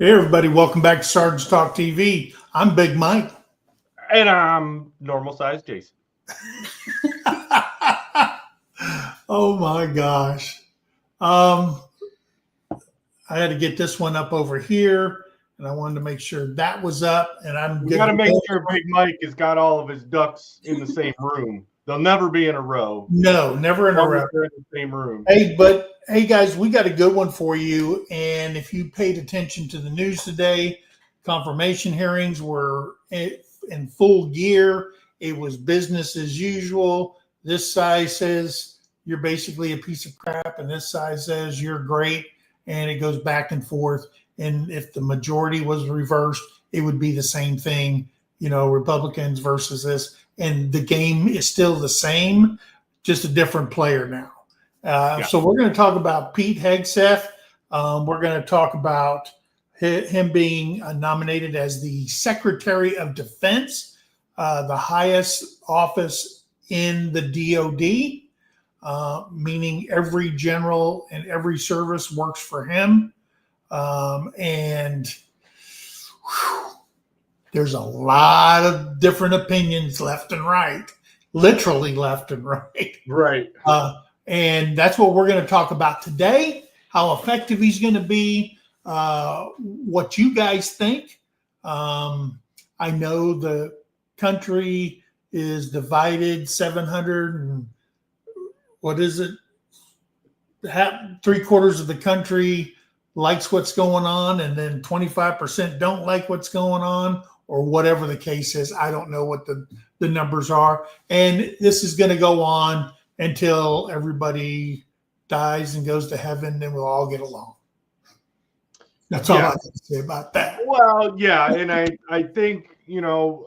Hey, everybody, welcome back to Sergeant's Talk TV. I'm Big Mike. And I'm normal size Jason. Oh my gosh. Um, I had to get this one up over here, and I wanted to make sure that was up. And I'm We good got to to make go. sure Big Mike has got all of his ducks in the same room. They'll never be in a row. No, never in a row. They're in the same room. Hey, guys, we got a good one for you. And if you paid attention to the news today, confirmation hearings were in full gear. It was business as usual. This side says you're basically a piece of crap, and this side says you're great. And it goes back and forth. And if the majority was reversed, it would be the same thing, Republicans versus this. And the game is still the same, just a different player now. So we're going to talk about Pete Hegseth. We're going to talk about him being nominated as the Secretary of Defense, the highest office in the DOD, meaning every general and every service works for him. And there's a lot of different opinions left and right, literally left and right. Right. And that's what we're going to talk about today, how effective he's going to be, what you guys think. I know the country is divided 700 and what is it? Three-quarters of the country likes what's going on, and then 25% don't like what's going on, or whatever the case is. I don't know what the numbers are. And this is going to go on until everybody dies and goes to heaven, then we'll all get along. That's all I have to say about that. Well, yeah, and I think, the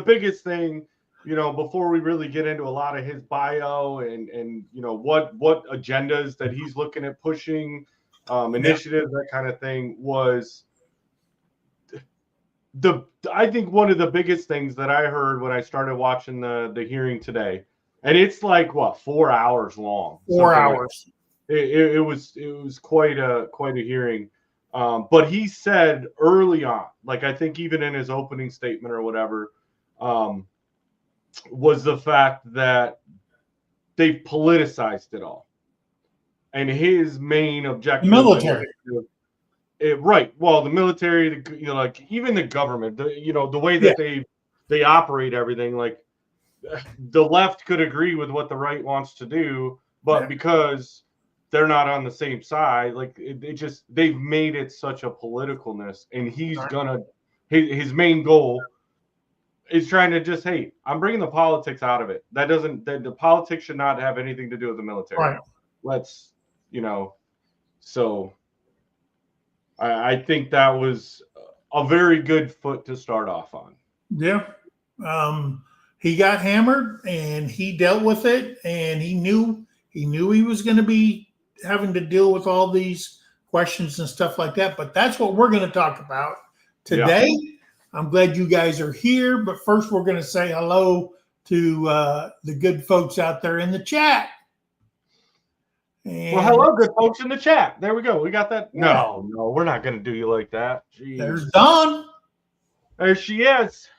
biggest thing, before we really get into a lot of his bio and what agendas that he's looking at pushing, initiatives, that kind of thing, was I think one of the biggest things that I heard when I started watching the hearing today, and it's like 4 hours long. 4 hours. It was quite a hearing. But he said early on, like I think even in his opening statement or whatever, was the fact that they've politicized it all. And his main objective, military. Right. Well, the military, like even the government, the way that they operate everything, like the left could agree with what the right wants to do, but because they're not on the same side, like they've made it such a politicalness, and he's his main goal is trying to just, hey, I'm bringing the politics out of it. The politics should not have anything to do with the military. Right. Let's, so I think that was a very good foot to start off on. Yeah. He got hammered and he dealt with it, and he knew he was going to be having to deal with all these questions and stuff like that. But that's what we're going to talk about today. Yeah. I'm glad you guys are here. But first, we're going to say hello to the good folks out there in the chat. And, well, hello, good folks in the chat. There we go. We got that. Yeah. No, we're not going to do you like that. Jeez. There's Dawn. There she is.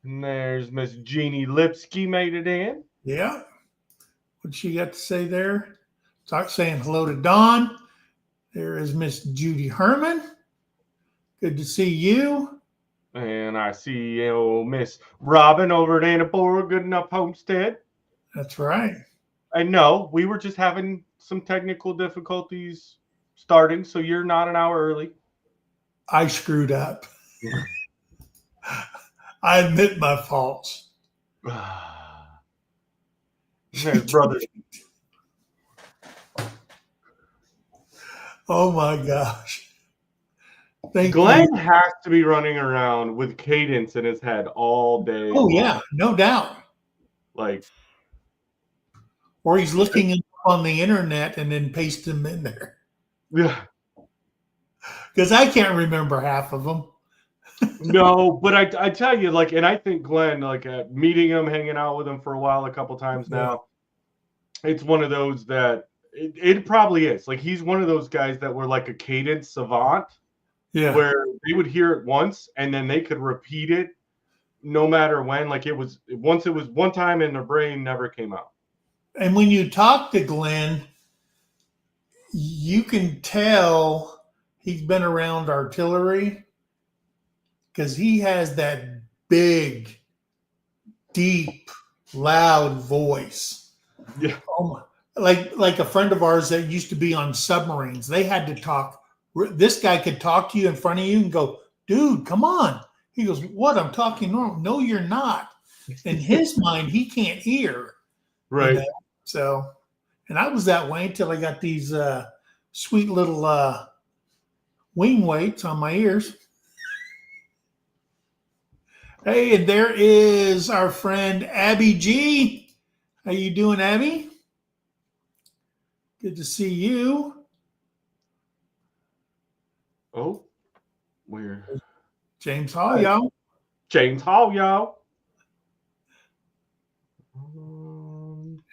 And there's Miss Jeannie Lipsky made it in. Yeah. What she got to say there? Start saying hello to Dawn. There is Miss Judy Herman. Good to see you. And I see Miss Robin over at Annapora Good Enough Homestead. That's right. I know we were just having some technical difficulties starting, so you're not an hour early. I screwed up. I admit my faults. There's brother. Oh my gosh. Glenn has to be running around with cadence in his head all day. Oh yeah, no doubt. Like, or he's looking on the internet and then paste them in there. Yeah. Because I can't remember half of them. No, but I tell you, like, and I think Glenn, like, meeting him, hanging out with him for a while, a couple times now, it's one of those that It probably is. Like he's one of those guys that were like a cadence savant, Yeah. where they would hear it once and then they could repeat it no matter when. Like it was one time in their brain, never came out. And when you talk to Glenn, you can tell he's been around artillery because he has that big, deep, loud voice. Yeah. Oh my. Like a friend of ours that used to be on submarines. They had to talk. This guy could talk to you in front of you and go, dude, come on. He goes, what? I'm talking normal. No, you're not. In his mind, he can't hear. Right. You know? So, and I was that way until I got these sweet little wing weights on my ears. Hey, and there is our friend Abby G. How you doing, Abby? Good to see you. Oh, we're James Hall, y'all. James Hall, y'all.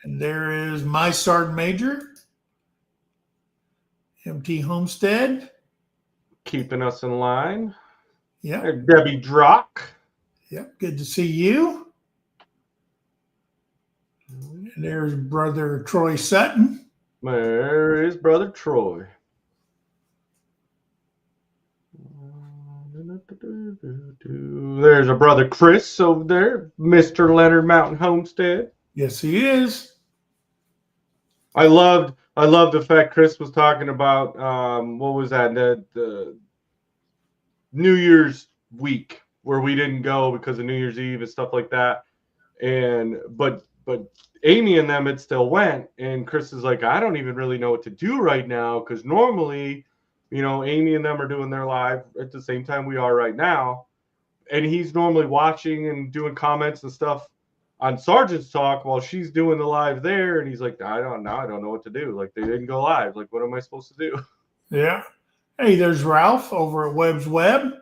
And there is my Sergeant Major, MT Homestead. Keeping us in line. Yeah. Debbie Drock. Yep. Good to see you. And there's Brother Troy Sutton. There is Brother Troy. There's a Brother Chris over there, Mr. Leonard Mountain Homestead. Yes, he is. I loved the fact Chris was talking about what was that, the New Year's week where we didn't go because of New Year's Eve and stuff like that. And but Amy and them had still went, and Chris is like, I don't even really know what to do right now because normally, Amy and them are doing their live at the same time we are right now, and he's normally watching and doing comments and stuff on Sergeant's Talk while she's doing the live there, and he's like, I don't know what to do. Like they didn't go live. Like what am I supposed to do? Yeah. Hey, there's Ralph over at Webb's Web.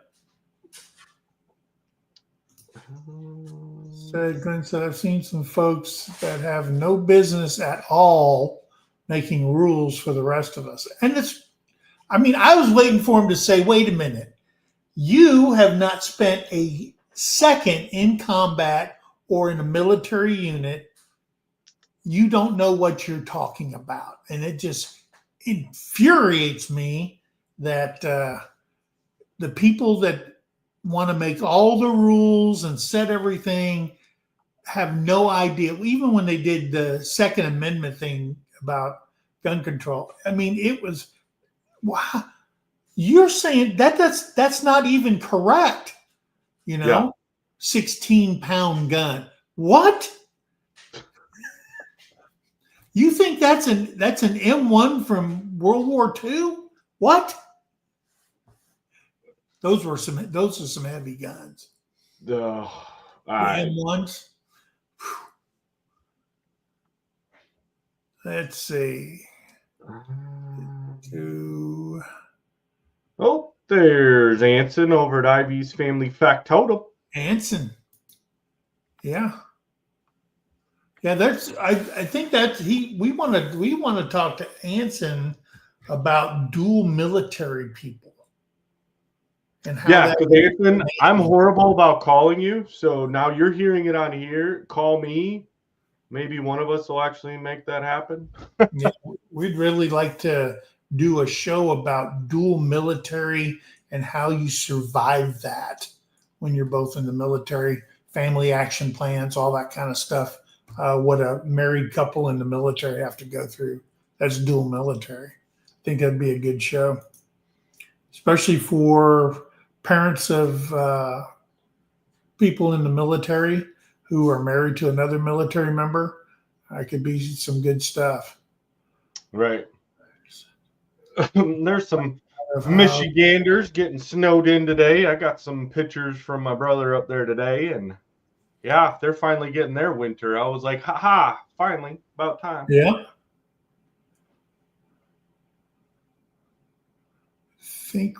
Glenn said, I've seen some folks that have no business at all making rules for the rest of us. And I was waiting for him to say, wait a minute. You have not spent a second in combat or in a military unit. You don't know what you're talking about. And it just infuriates me that the people that want to make all the rules and set everything have no idea. Even when they did the Second Amendment thing about gun control, it was, wow, you're saying that's not even correct. Yeah. 16-pound gun. What? You think that's an M1 from World War II? What? Those are some heavy guns. The M1s. Let's see. Oh, there's Anson over at Ivy's Family Factotum. Anson. Yeah. Yeah, I think that we want to talk to Anson about dual military people. And how because Anson, I'm horrible about calling you. So now you're hearing it on here. Call me. Maybe one of us will actually make that happen. Yeah, we'd really like to do a show about dual military and how you survive that when you're both in the military, family action plans, all that kind of stuff. What a married couple in the military have to go through. That's dual military. I think that'd be a good show, especially for parents of people in the military who are married to another military member. It could be some good stuff. Right. There's some Michiganders getting snowed in today. I got some pictures from my brother up there today, and yeah, they're finally getting their winter. I was like, ha, finally, about time. Yeah. I think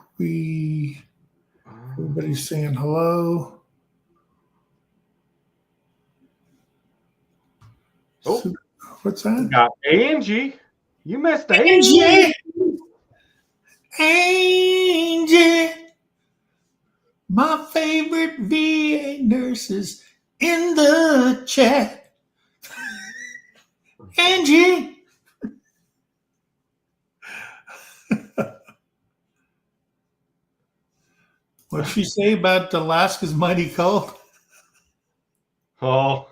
everybody's saying hello. Oh, what's that? Got Angie. You missed Angie, Angie, my favorite VA nurses in the chat. Angie. What'd she say about Alaska's mighty cold? Oh.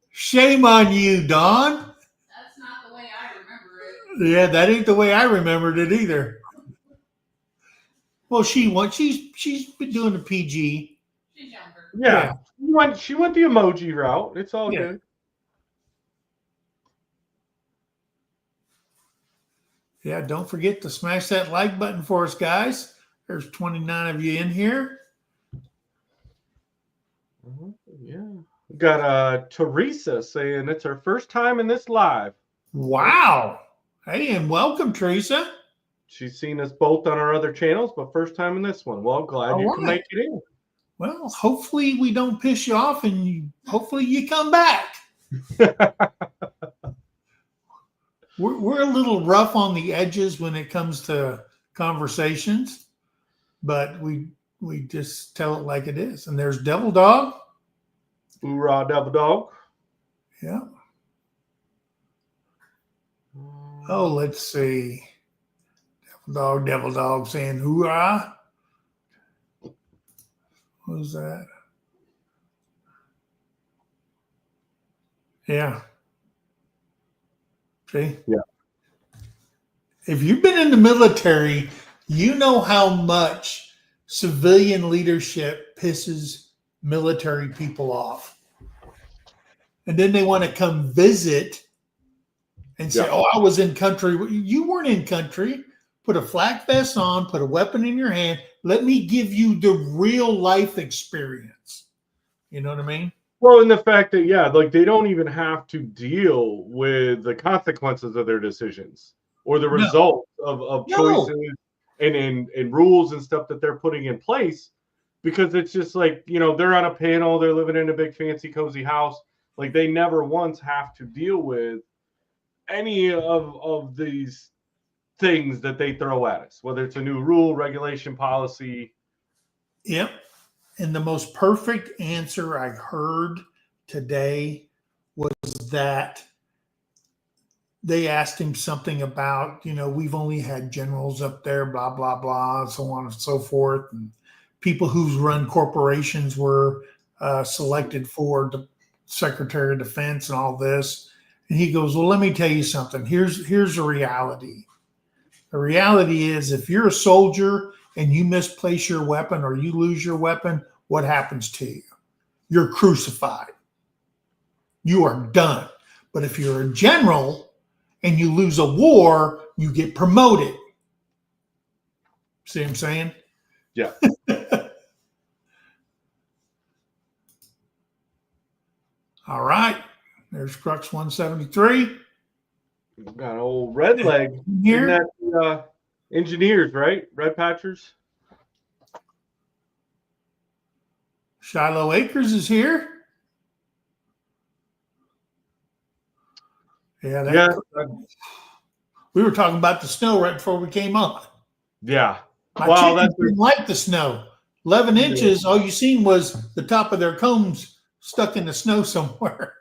Shame on you, Dawn. That's not the way I remember it. Yeah, that ain't the way I remembered it either. Well, she's been doing the PG. She's younger. Yeah. She went the emoji route. It's all good. Yeah, don't forget to smash that like button for us, guys. There's 29 of you in here. Yeah. We got Teresa saying it's her first time in this live. Wow. Hey, and welcome, Teresa. She's seen us both on our other channels, but first time in this one. Well, glad you can make it in. Well, hopefully we don't piss you off, and hopefully you come back. We're a little rough on the edges when it comes to conversations, but we just tell it like it is. And there's Devil Dog. Hoorah, Devil Dog. Yeah. Oh, let's see. Devil Dog saying hoorah. What was that? Yeah. See? Yeah. If you've been in the military, you know how much civilian leadership pisses military people off. And then they want to come visit and say, oh, I was in country. You weren't in country. Put a flak vest on, put a weapon in your hand. Let me give you the real life experience. You know what I mean? Well, and the fact that, like they don't even have to deal with the consequences of their decisions or the results of choices and rules and stuff that they're putting in place, because it's just like, they're on a panel, they're living in a big fancy cozy house. Like they never once have to deal with any of these things that they throw at us, whether it's a new rule, regulation, policy. Yep. And the most perfect answer I heard today was that they asked him something about, we've only had generals up there, blah, blah, blah, so on and so forth. And people who's run corporations were selected for the Secretary of Defense and all this. And he goes, well, let me tell you something. Here's the reality. The reality is if you're a soldier and you misplace your weapon or you lose your weapon, what happens to you? You're crucified. You are done. But if you're a general and you lose a war, you get promoted. See what I'm saying? Yeah. All right. There's Crux 173. We've got old red leg here. Isn't that engineers, right? Red Patchers. Shiloh Acres is here. Yeah. We were talking about the snow right before we came on. Yeah. My chickens didn't like the snow. 11 inches, all you seen was the top of their combs stuck in the snow somewhere.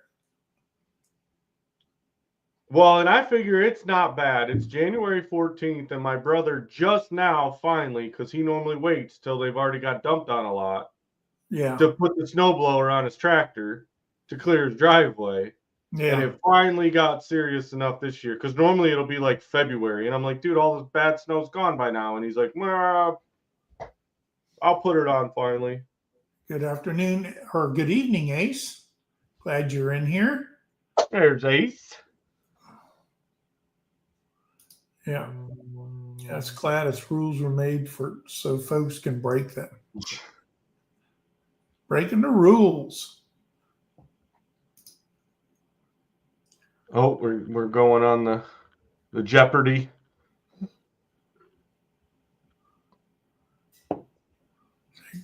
Well, and I figure it's not bad. It's January 14th, and my brother just now finally, because he normally waits till they've already got dumped on a lot, to put the snowblower on his tractor to clear his driveway. Yeah. And it finally got serious enough this year, because normally it'll be like February. And I'm like, dude, all this bad snow's gone by now. And he's like, well, I'll put it on finally. Good afternoon, or good evening, Ace. Glad you're in here. There's Ace. Yeah. That's glad its rules were made so folks can break them. Breaking the rules. Oh, we're going on the Jeopardy.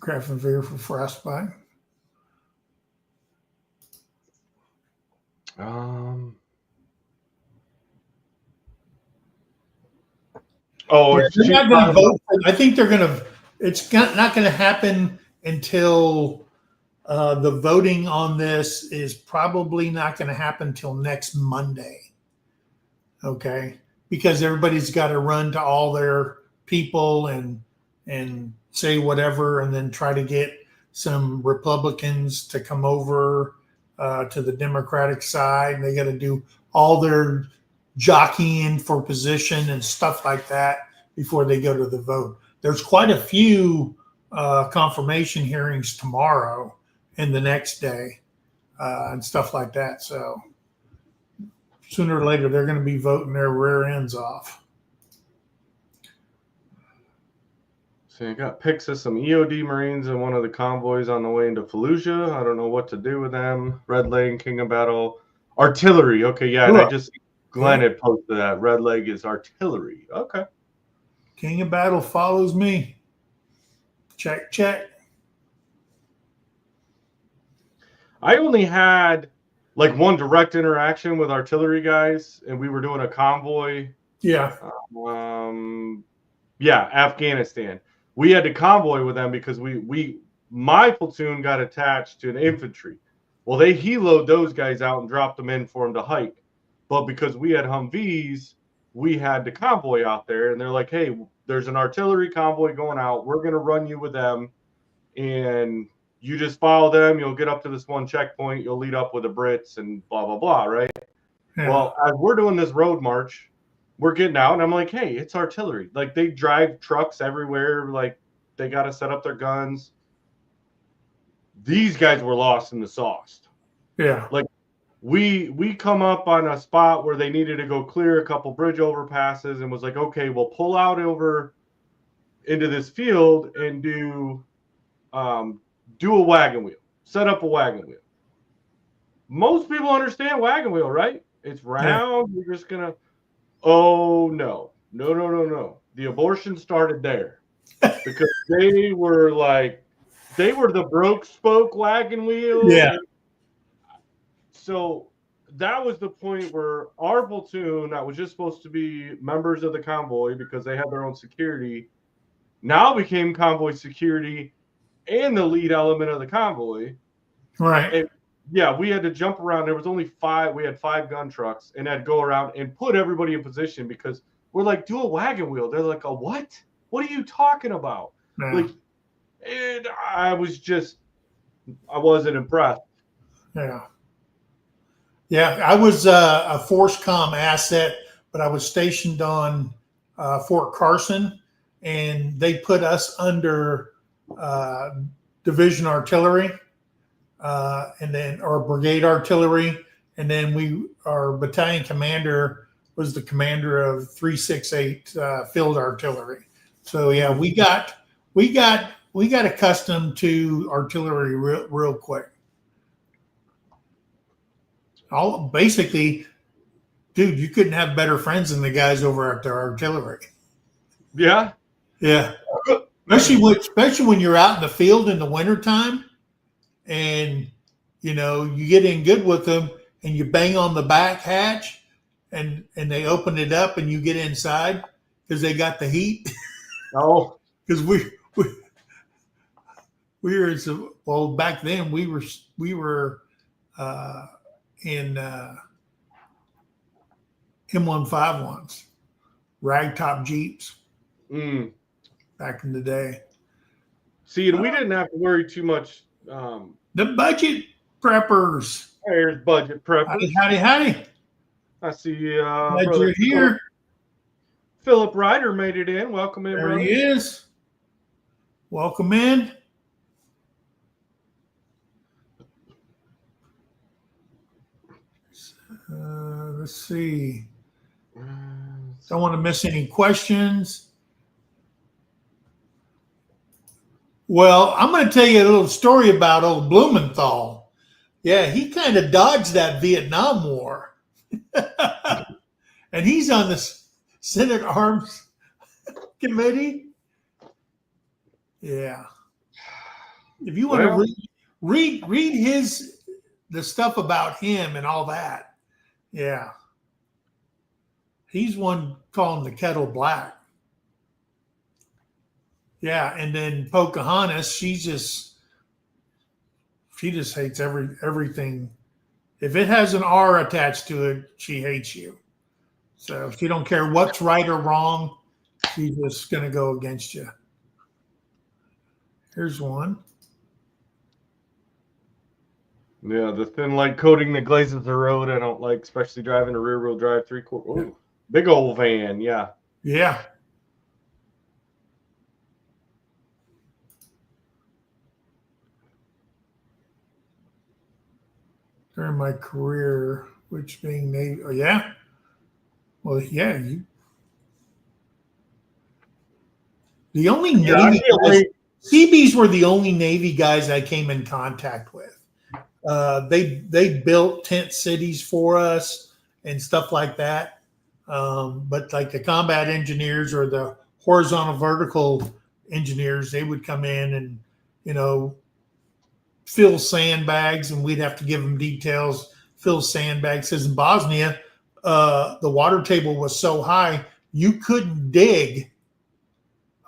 Grafenveer for frostbite. Oh, Yeah, it's they're too not going to vote. I think they're going to. It's not going to happen until the voting on this is probably not going to happen till next Monday. Okay, because everybody's got to run to all their people and say whatever, and then try to get some Republicans to come over to the Democratic side. And they got to do all their jockeying for position and stuff like that before they go to the vote. There's quite a few confirmation hearings tomorrow and the next day and stuff like that. So sooner or later, they're going to be voting their rear ends off. So you got pics of some EOD Marines and one of the convoys on the way into Fallujah. I don't know what to do with them. Red Leg, King of Battle, artillery. Okay, yeah, and I just Glenn had posted that. Red Leg is artillery. Okay. King of Battle follows me. Check, check. I only had like one direct interaction with artillery guys, and we were doing a convoy. Yeah. Afghanistan. We had to convoy with them because my platoon got attached to an infantry. Well, they heloed those guys out and dropped them in for them to hike. But because we had Humvees, we had the convoy out there, and they're like, hey, there's an artillery convoy going out. We're going to run you with them, and you just follow them. You'll get up to this one checkpoint. You'll lead up with the Brits and blah, blah, blah, right? Yeah. Well, as we're doing this road march, we're getting out, and I'm like, hey, it's artillery. Like, they drive trucks everywhere. Like, they got to set up their guns. These guys were lost in the sauce. Yeah. Like, we come up on a spot where they needed to go clear a couple bridge overpasses and was like, okay, we'll pull out over into this field and do a wagon wheel. Set up a wagon wheel. Most people understand wagon wheel, right? It's round. Yeah. You're just going to... Oh, no. The abortion started there because they were the broke spoke wagon wheel. Yeah. So that was the point where our platoon that was just supposed to be members of the convoy because they had their own security now became convoy security and the lead element of the convoy. Right. And yeah, we had to jump around. There was only 5. We had 5 gun trucks, and I'd go around and put everybody in position because we're like, do a wagon wheel. They're like, a what? What are you talking about? Yeah. Like, and I wasn't impressed. Yeah. Yeah, I was a FORSCOM asset, but I was stationed on Fort Carson, and they put us under division artillery. And then our brigade artillery, and then our battalion commander was the commander of 368 field artillery. So yeah, we got accustomed to artillery real quick. Basically, dude, you couldn't have better friends than the guys over at the artillery. Yeah, yeah. Especially when you're out in the field in the wintertime. And, you get in good with them and you bang on the back hatch and they open it up and you get inside because they got the heat. Oh, because we were back then we were in M151s, ragtop Jeeps back in the day. See, and we didn't have to worry too much. The budget preppers. There's budget preppers. Howdy. I see glad you're here. Philip Ryder made it in. Welcome in, there brother. He is. Welcome in. Let's see. Don't want to miss any questions. Well, I'm going to tell you a little story about old Blumenthal. Yeah, he kind of dodged that Vietnam War. And he's on the Senate Arms Committee. Yeah. If you want to read the stuff about him and all that. Yeah. He's one calling the kettle black. Yeah, and then Pocahontas, she just hates everything. If it has an R attached to it, she hates you. So she don't care what's right or wrong. She's just gonna go against you. Here's one. Yeah, the thin light coating that glazes the road, I don't like, especially driving a rear wheel drive 3/4. Ooh, big old van. Yeah. Yeah. During my career, which being Navy, oh, yeah. Well, yeah. The only Yeah, I Navy feel guys, like CBs were the only Navy guys I came in contact with. They built tent cities for us and stuff like that. But like the combat engineers or the horizontal vertical engineers, they would come in and, you know, fill sandbags, and we'd have to give them details. Fill sandbags. Because in Bosnia, the water table was so high you couldn't dig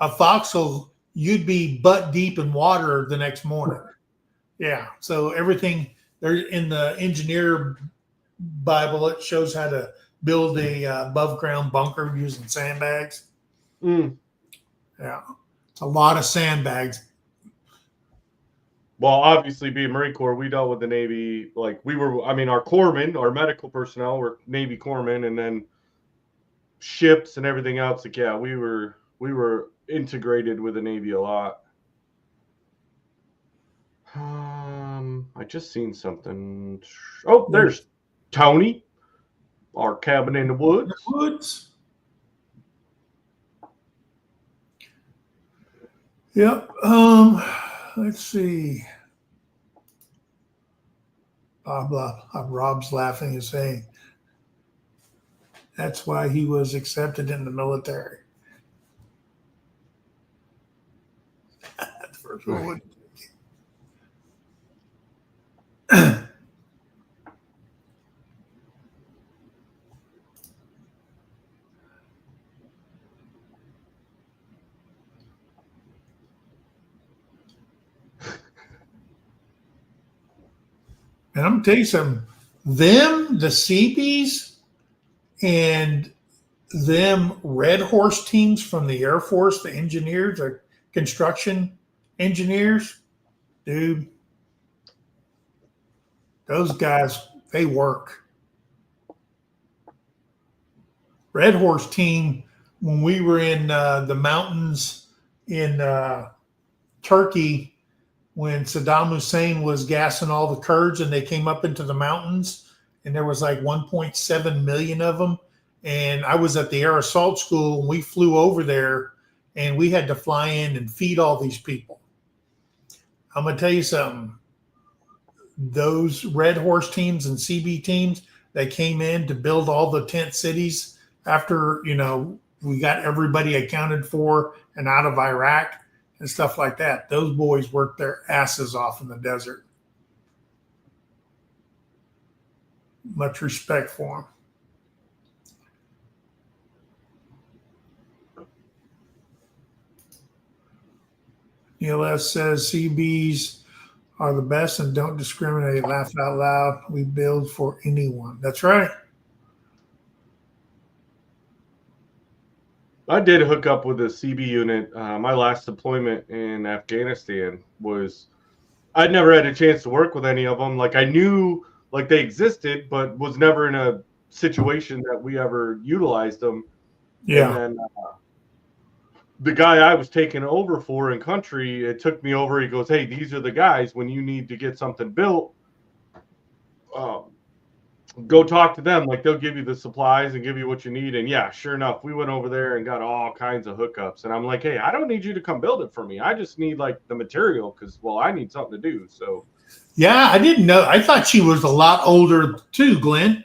a foxhole. You'd be butt deep in water the next morning. Yeah. So everything there in the engineer Bible, it shows how to build a above ground bunker using sandbags. Yeah. A lot of sandbags. well, obviously being Marine Corps, we dealt with the Navy. Like our corpsmen, our medical personnel were Navy corpsmen, and then ships and everything else. Like, yeah, we were integrated with the Navy a lot. I just seen something. Oh, there's Tony, our cabin in the woods. Yep. Let's see. Rob's laughing and saying that's why he was accepted in the military. First of all, and I'm gonna tell you something. Them, the Seabees, and them Red Horse teams from the Air Force, the engineers, the construction engineers, dude, those guys, they work. Red Horse team, when we were in the mountains in Turkey, when Saddam Hussein was gassing all the Kurds and they came up into the mountains, and there was like 1.7 million of them. And I was at the Air Assault School, and we flew over there, and we had to fly in and feed all these people. I'm going to tell you something. Those Red Horse teams and CB teams that came in to build all the tent cities after, we got everybody accounted for and out of Iraq and stuff like that. Those boys worked their asses off in the desert. Much respect for them. Neil S. says CBs are the best and don't discriminate. Laugh out loud. We build for anyone. That's right. I did hook up with a CB unit. My last deployment in Afghanistan was, I'd never had a chance to work with any of them. Like, I knew like they existed, but was never in a situation that we ever utilized them. Yeah. And then the guy I was taking over for in country, it took me over. He goes, "Hey, these are the guys when you need to get something built. Go talk to them. Like, they'll give you the supplies and give you what you need." And yeah, sure enough, we went over there and got all kinds of hookups. And I'm like, "Hey, I don't need you to come build it for me. I just need like the material because, well, I need something to do." So yeah, I didn't know. I thought she was a lot older too, Glenn.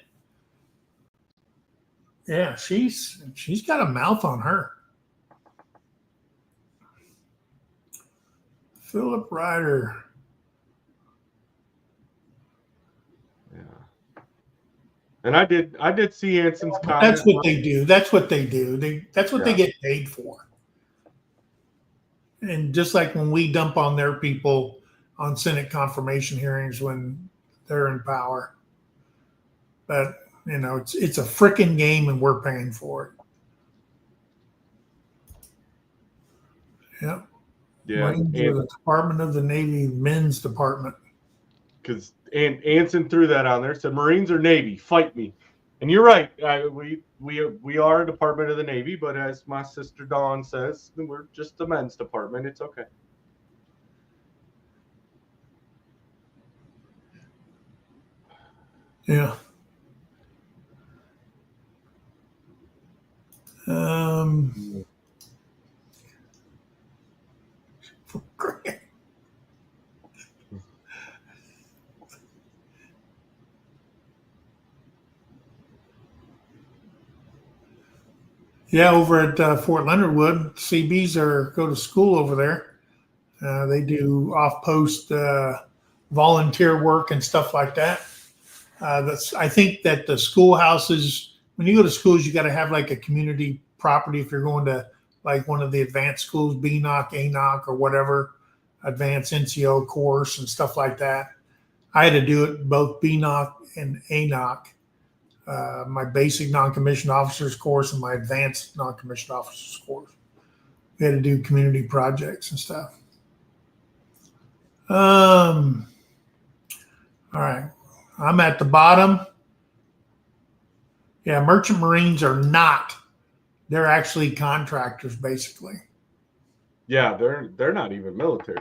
Yeah, she's got a mouth on her. Philip Ryder. And I did see Anson's comment. That's what they do. That's what they do. That's what they get paid for. and just like when we dump on their people on Senate confirmation hearings when they're in power. But it's a freaking game, and we're paying for it. Yeah. Yeah, Marines are the Department of the Navy men's department. Because Anson threw that on there. Said Marines or Navy, fight me. And you're right. We are a department of the Navy, but as my sister Dawn says, we're just the men's department. It's okay. Yeah. Yeah, over at Fort Leonard Wood, CBs go to school over there. They do off-post volunteer work and stuff like that. I think that the schoolhouses, when you go to schools, you got to have like a community property if you're going to like one of the advanced schools, BNOC, ANOC, or whatever, advanced NCO course and stuff like that. I had to do it both BNOC and ANOC. My basic non-commissioned officers course and my advanced non-commissioned officers course. We had to do community projects and stuff. All right. I'm at the bottom. Yeah, merchant marines are not. They're actually contractors, basically. Yeah, they're not even military.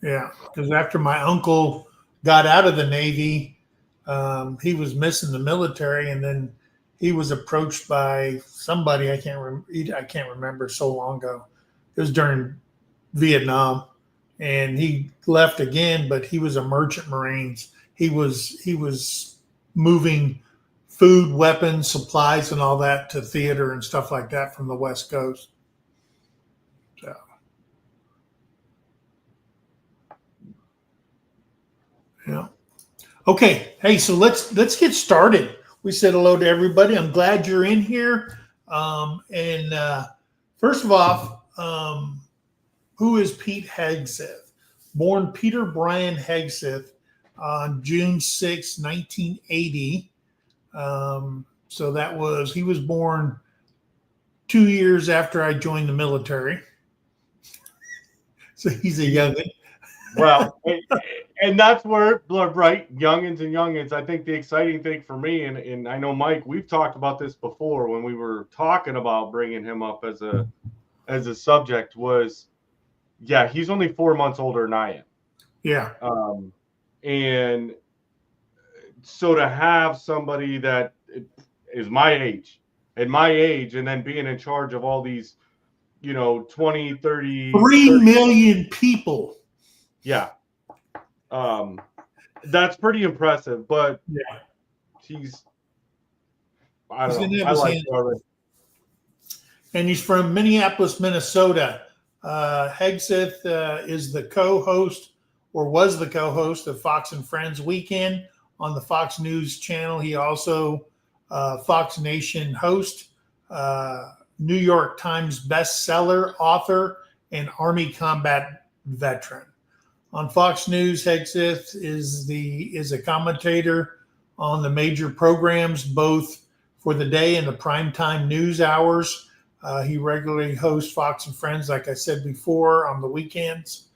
Yeah, because after my uncle got out of the Navy, he was missing the military, and then he was approached by somebody I can't remember so long ago. It was during Vietnam, and he left again, but he was a merchant marines. He was moving food, weapons, supplies, and all that to theater and stuff like that from the West Coast. So, yeah. Okay. Hey, so let's get started. We said hello to everybody. I'm glad you're in here. First of all, who is Pete Hegseth? Born Peter Brian Hegseth on June 6, 1980. So he was born 2 years after I joined the military. So he's a youngin'. Well, and that's where, right, youngins. I think the exciting thing for me, and I know Mike, we've talked about this before when we were talking about bringing him up as a subject was, yeah, he's only 4 months older than I am. Yeah. And so to have somebody that is my age, and then being in charge of all these, 20, 30... 3 million people. Yeah. That's pretty impressive, but yeah, I don't know. I like it already. And he's from Minneapolis, Minnesota. Hegseth is the co-host, or was the co-host, of Fox and Friends Weekend on the Fox News channel. He also Fox Nation host, New York Times bestseller author, and Army combat veteran. On Fox News, Hegseth is a commentator on the major programs, both for the day and the primetime news hours. He regularly hosts Fox and Friends, like I said before, on the weekends.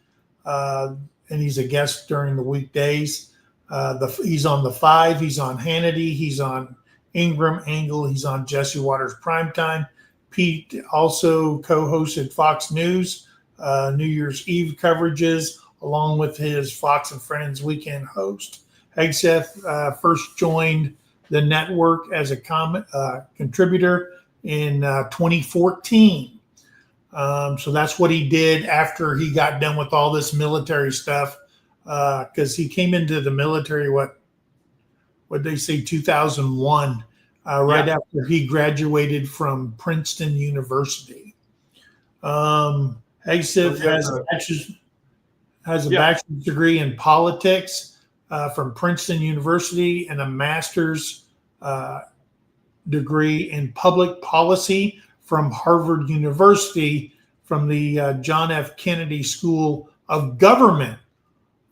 And he's a guest during the weekdays. He's on The Five. He's on Hannity. He's on Ingram Angle. He's on Jesse Waters Primetime. Pete also co-hosted Fox News New Year's Eve coverages, along with his Fox and Friends Weekend host. Hegseth first joined the network as a contributor in 2014. So that's what he did after he got done with all this military stuff, because he came into the military, what they say, 2001, right after he graduated from Princeton University. Hegseth has a bachelor's degree in politics from Princeton University and a master's degree in public policy from Harvard University, from the John F. Kennedy School of Government.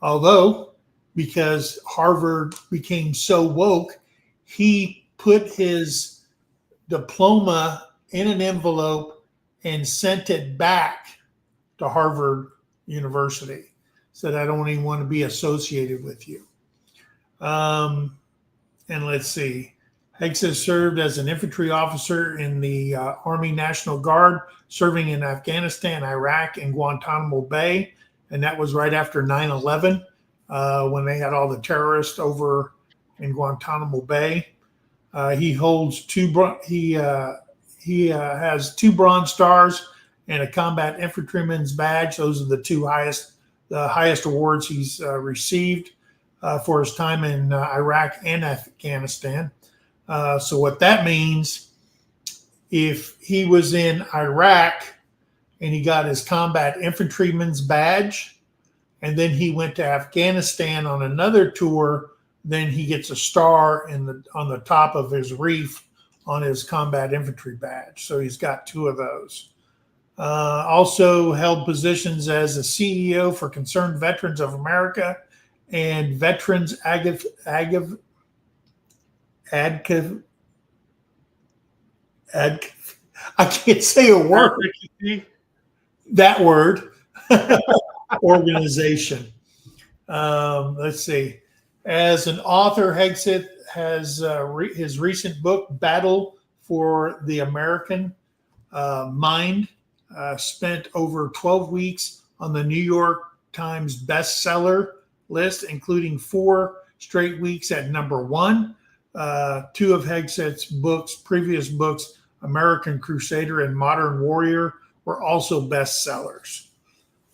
Although, because Harvard became so woke, he put his diploma in an envelope and sent it back to Harvard University. Said, I don't even want to be associated with you. And let's see. Hegseth served as an infantry officer in the Army National Guard, serving in Afghanistan, Iraq, and Guantanamo Bay. And that was right after 9/11, when they had all the terrorists over in Guantanamo Bay. He holds he has 2 Bronze Stars and a Combat Infantryman's Badge. Those are the highest awards he's received for his time in Iraq and Afghanistan. So what that means, if he was in Iraq and he got his Combat Infantryman's Badge, and then he went to Afghanistan on another tour, then he gets a star on the top of his reef on his Combat Infantry Badge. So he's got 2 of those. Also held positions as a CEO for Concerned Veterans of America and Veterans I can't say a word. That word. Organization. Let's see. As an author, Hegseth has his recent book, Battle for the American Mind, spent over 12 weeks on the New York Times bestseller list, including 4 straight weeks at #1. 2 of Hegseth's previous books, American Crusader and Modern Warrior, were also bestsellers.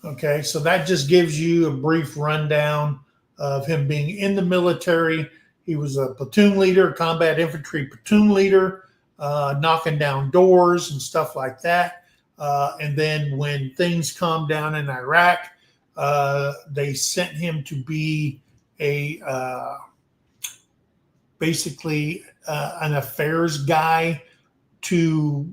Okay, so that just gives you a brief rundown of him being in the military. He was a platoon leader, combat infantry platoon leader, knocking down doors and stuff like that. And then when things calmed down in Iraq, they sent him to be basically an affairs guy to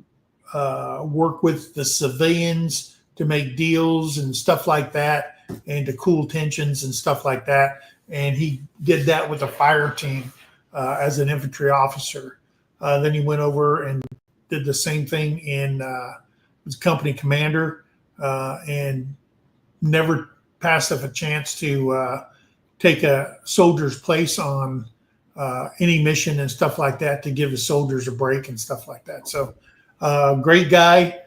work with the civilians to make deals and stuff like that, and to cool tensions and stuff like that. And he did that with a fire team as an infantry officer. Then he went over and did the same thing in was company commander, and never passed up a chance to take a soldier's place on any mission and stuff like that, to give the soldiers a break and stuff like that. So great guy.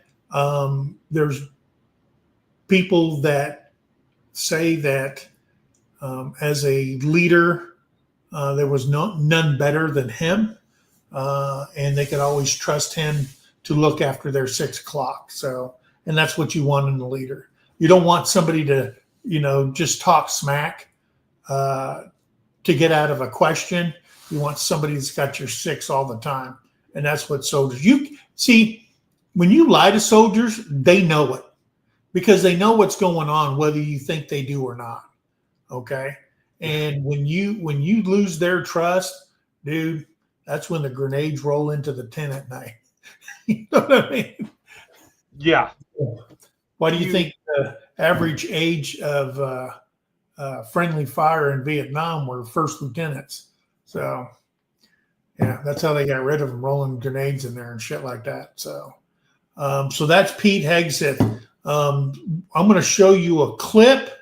There's people that say that as a leader, there was none better than him, and they could always trust him to look after their 6 o'clock. So, and that's what you want in a leader. You don't want somebody to, just talk smack to get out of a question. You want somebody that's got your 6 all the time, and that's what soldiers. You see, when you lie to soldiers, they know it, because they know what's going on, whether you think they do or not. Okay. And when you lose their trust, dude, that's when the grenades roll into the tent at night. You know what I mean? Yeah. Why do you think the average age of friendly fire in Vietnam were first lieutenants? So, yeah, that's how they got rid of them, rolling grenades in there and shit like that. So, so that's Pete Hegseth. I'm going to show you a clip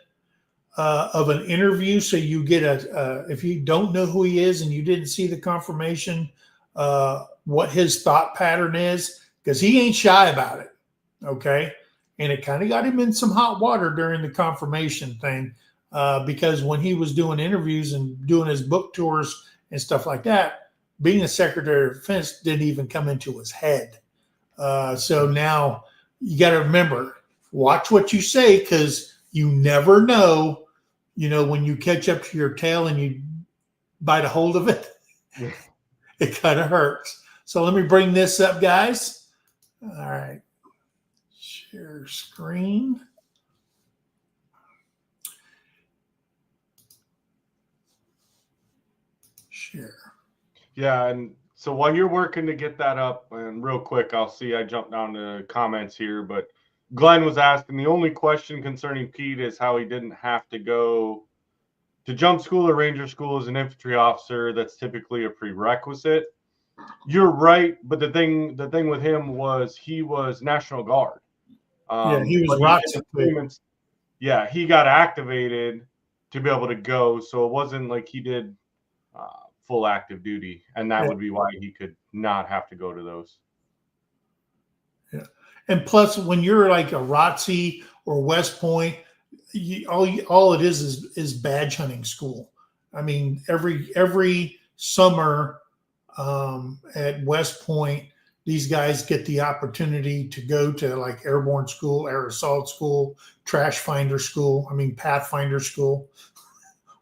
of an interview, so you get if you don't know who he is and you didn't see the confirmation, what his thought pattern is, because he ain't shy about it. Okay. And it kind of got him in some hot water during the confirmation thing, because when he was doing interviews and doing his book tours and stuff like that, being a Secretary of Defense didn't even come into his head. So now you got to remember, watch what you say, because you never know, when you catch up to your tail and you bite a hold of it, it kind of hurts. So let me bring this up, guys. All right. Share screen. Share. Yeah, and so while you're working to get that up, and real quick, I jumped down to comments here, but Glenn was asking, the only question concerning Pete is how he didn't have to go to jump school or ranger school as an infantry officer. That's typically a prerequisite. You're right, but the thing with him was he was National Guard. Yeah, he was ROTC. Yeah, he got activated to be able to go, so it wasn't like he did full active duty, and that would be why he could not have to go to those. Yeah, and plus, when you're like a ROTC or West Point, all it is badge hunting school. I mean, every summer at West Point, these guys get the opportunity to go to like airborne school, air assault school, trash finder school. I mean, pathfinder school.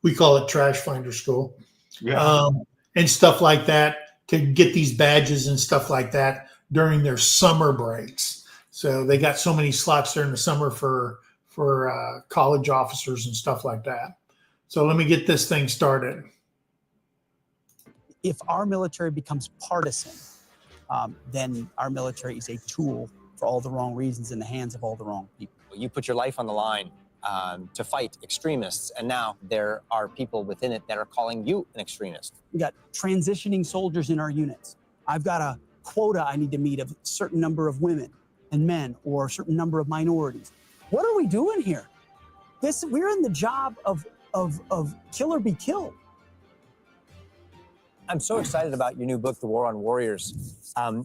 We call it trash finder school. Yeah. And stuff like that to get these badges and stuff like that during their summer breaks. So they got so many slots during the summer for college officers and stuff like that. So let me get this thing started. If our military becomes partisan, then our military is a tool for all the wrong reasons in the hands of all the wrong people. You put your life on the line to fight extremists, and now there are people within it that are calling you an extremist. We got transitioning soldiers in our units. I've got a quota I need to meet of a certain number of women and men or a certain number of minorities. What are we doing here? We're in the job of kill or be killed. I'm so excited about your new book, The War on Warriors.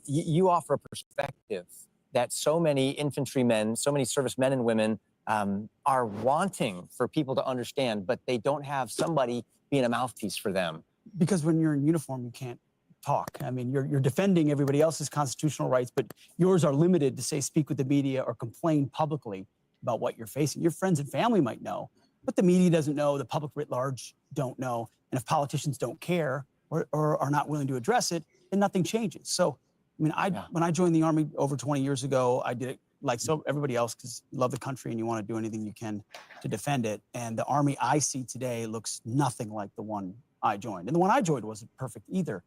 You offer a perspective that so many infantrymen, so many servicemen and women are wanting for people to understand, but they don't have somebody being a mouthpiece for them. Because when you're in uniform, you can't talk. I mean, you're defending everybody else's constitutional rights, but yours are limited to, say, speak with the media or complain publicly about what you're facing. Your friends and family might know, but the media doesn't know, the public writ large don't know. And if politicians don't care or are not willing to address it, then nothing changes. So, I mean, when I joined the Army over 20 years ago, I did it like so everybody else because you love the country and you want to do anything you can to defend it. And the Army I see today looks nothing like the one I joined. And the one I joined wasn't perfect either.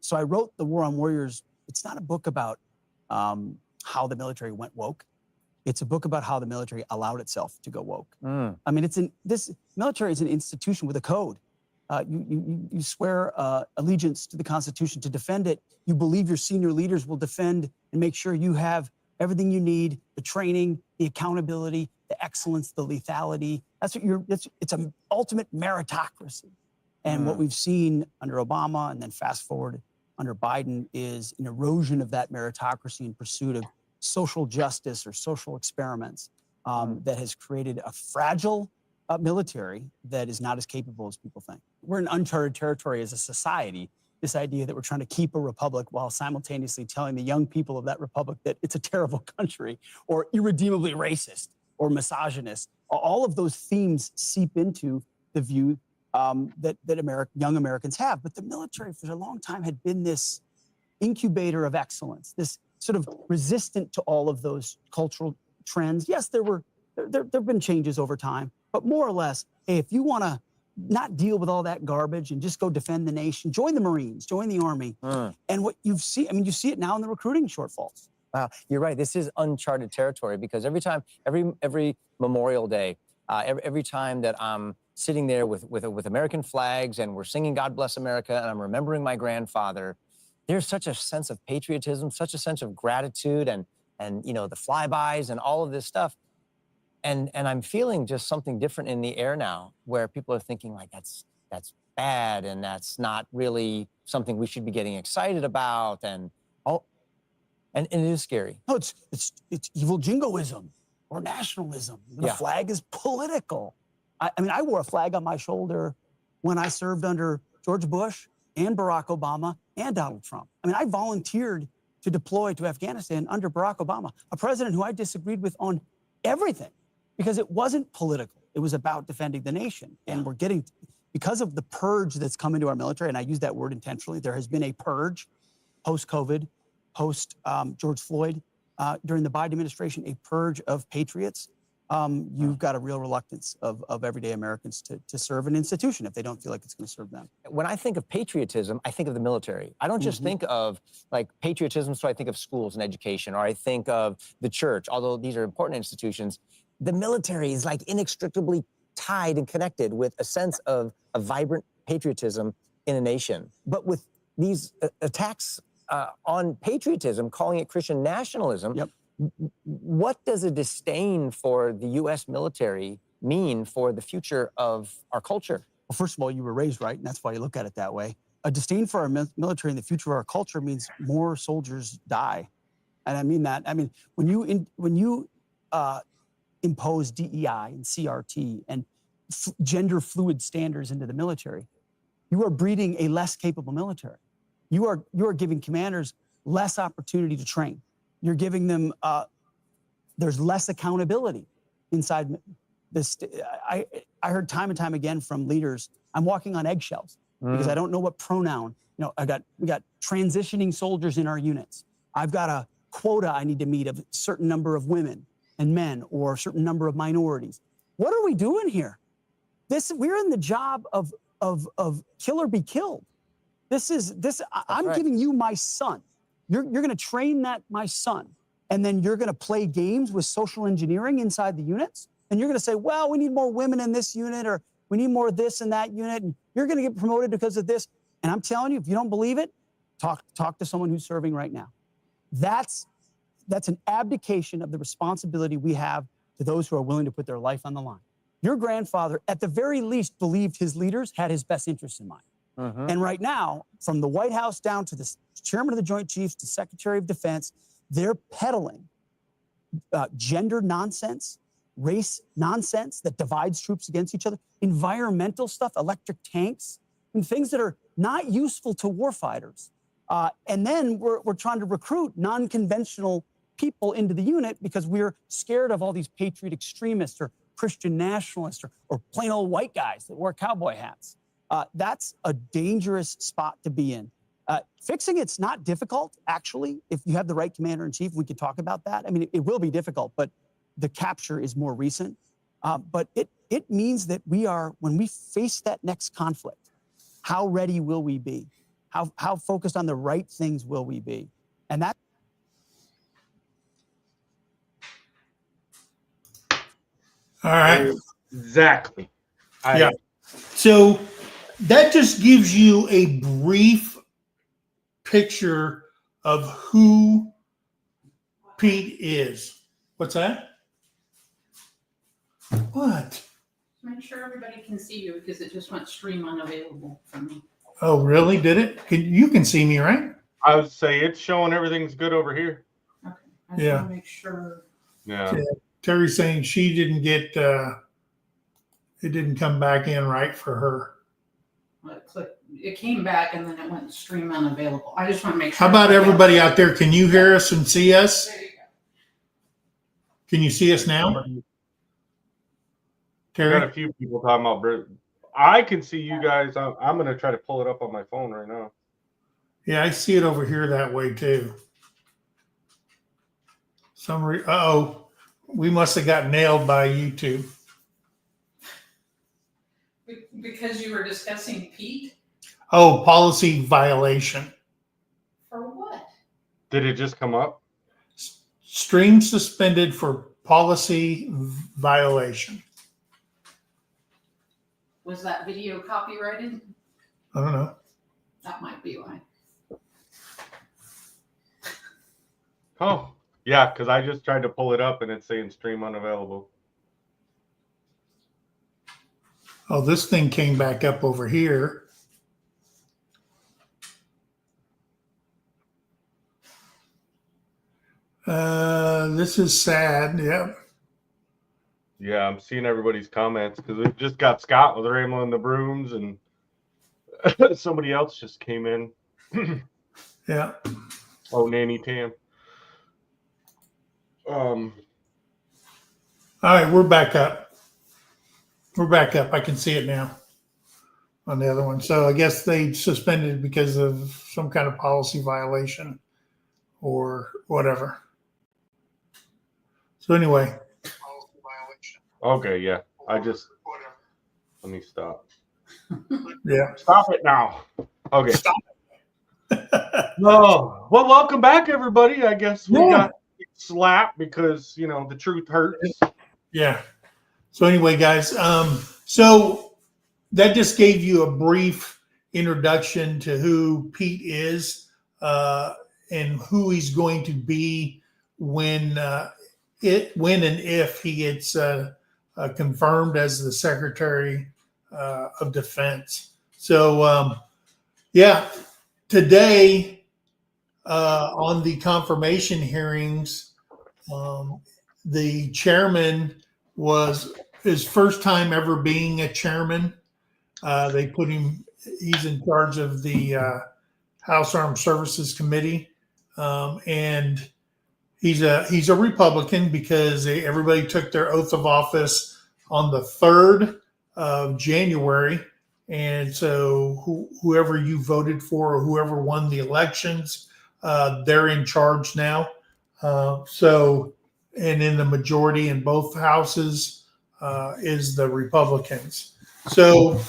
So I wrote The War on Warriors. It's not a book about how the military went woke. It's a book about how the military allowed itself to go woke. I mean, this military is an institution with a code. You swear allegiance to the Constitution to defend it. You believe your senior leaders will defend and make sure you have everything you need, the training, the accountability, the excellence, the lethality. It's an ultimate meritocracy. And what we've seen under Obama and then fast forward under Biden is an erosion of that meritocracy in pursuit of social justice or social experiments that has created a fragile military that is not as capable as people think. We're in uncharted territory as a society, this idea that we're trying to keep a republic while simultaneously telling the young people of that republic that it's a terrible country or irredeemably racist or misogynist. All of those themes seep into the view that young Americans have. But the military for a long time had been this incubator of excellence, this sort of resistant to all of those cultural trends. Yes, there have been changes over time, but more or less, hey, if you want to not deal with all that garbage and just go defend the nation, join the Marines, join the Army. And what you see it now in the recruiting shortfalls. Wow, you're right. This is uncharted territory because every Memorial Day, every time that I'm sitting there with American flags and we're singing God Bless America and I'm remembering my grandfather, there's such a sense of patriotism, such a sense of gratitude and the flybys and all of this stuff. And I'm feeling just something different in the air now where people are thinking like that's bad and that's not really something we should be getting excited about and it is scary. No, it's evil jingoism or nationalism. The flag is political. I mean, I wore a flag on my shoulder when I served under George Bush and Barack Obama and Donald Trump. I mean, I volunteered to deploy to Afghanistan under Barack Obama, a president who I disagreed with on everything because it wasn't political. It was about defending the nation. And we're getting, because of the purge that's come into our military, and I use that word intentionally, there has been a purge post-COVID, post George Floyd, during the Biden administration, a purge of patriots. you've got a real reluctance of everyday Americans to serve an institution if they don't feel like it's going to serve them. When I think of patriotism, I think of the military. I don't just think of like patriotism, so I think of schools and education, or I think of the church, although these are important institutions. The military is like inextricably tied and connected with a sense of a vibrant patriotism in a nation. But with these attacks on patriotism, calling it Christian nationalism, what does a disdain for the U.S. military mean for the future of our culture? Well, first of all, you were raised right, and that's why you look at it that way. A disdain for our military and the future of our culture means more soldiers die. And I mean that. I mean, when you impose DEI and CRT and gender fluid standards into the military, you are breeding a less capable military. You are giving commanders less opportunity to train. You're giving them, there's less accountability inside this. I heard time and time again from leaders, I'm walking on eggshells because I don't know what pronoun, we got transitioning soldiers in our units. I've got a quota I need to meet of a certain number of women and men or a certain number of minorities. What are we doing here? We're in the job of kill or be killed. I'm giving you my son. You're going to train my son, and then you're going to play games with social engineering inside the units, and you're going to say, well, we need more women in this unit, or we need more of this in that unit, and you're going to get promoted because of this. And I'm telling you, if you don't believe it, talk to someone who's serving right now. That's an abdication of the responsibility we have to those who are willing to put their life on the line. Your grandfather, at the very least, believed his leaders had his best interests in mind. And right now, from the White House down to the chairman of the Joint Chiefs to Secretary of Defense, they're peddling gender nonsense, race nonsense that divides troops against each other, environmental stuff, electric tanks, and things that are not useful to warfighters. And then we're trying to recruit non-conventional people into the unit because we're scared of all these patriot extremists or Christian nationalists or plain old white guys that wear cowboy hats. That's a dangerous spot to be in. Fixing it's not difficult, actually. If you have the right commander-in-chief, we could talk about that. I mean, it will be difficult, but the capture is more recent. But it means that when we face that next conflict, how ready will we be? How focused on the right things will we be? And that. All right. Exactly. Yeah. So that just gives you a brief picture of who Pete is. What's that? What? Make sure everybody can see you because it just went stream unavailable for me. Oh, really? Did it? You can see me, right? I would say it's showing everything's good over here. Okay. I just want to make sure. Yeah. Terry's saying she didn't get, it didn't come back in right for her. It came back and then it went stream unavailable. I just want to make sure. How about everybody out there? Can you hear us and see us? There you go. Can you see us now? I Terry? got a few people talking about. I can see you guys. I'm going to try to pull it up on my phone right now. Yeah, I see it over here that way too. We must have got nailed by YouTube. Because you were discussing Pete? Oh, policy violation. For what? Did it just come up? Stream suspended for policy violation. Was that video copyrighted? I don't know. That might be why. Oh, yeah, because I just tried to pull it up and it's saying stream unavailable. Oh, this thing came back up over here. This is sad. Yeah. Yeah, I'm seeing everybody's comments because we just got Scott with rambling the brooms and somebody else just came in. Yeah. Oh, Nanny Tam. All right, we're back up. We're back up. I can see it now on the other one. So I guess they suspended it because of some kind of policy violation or whatever. So anyway, Okay, yeah. Let me stop. Yeah. Stop it now. Okay. No. Well, welcome back, everybody. I guess we Yeah. got slapped because, the truth hurts. Yeah. So anyway, guys, so that just gave you a brief introduction to who Pete is uh, and who he's going to be when when and if he gets confirmed as the Secretary of Defense. So yeah, today on the confirmation hearings, um, the chairman was his first time ever being a chairman. They put him, he's in charge of the House Armed Services Committee. And he's a Republican because everybody took their oath of office on the 3rd of January. And so whoever you voted for or whoever won the elections, they're in charge now. And in the majority in both houses is the Republicans. So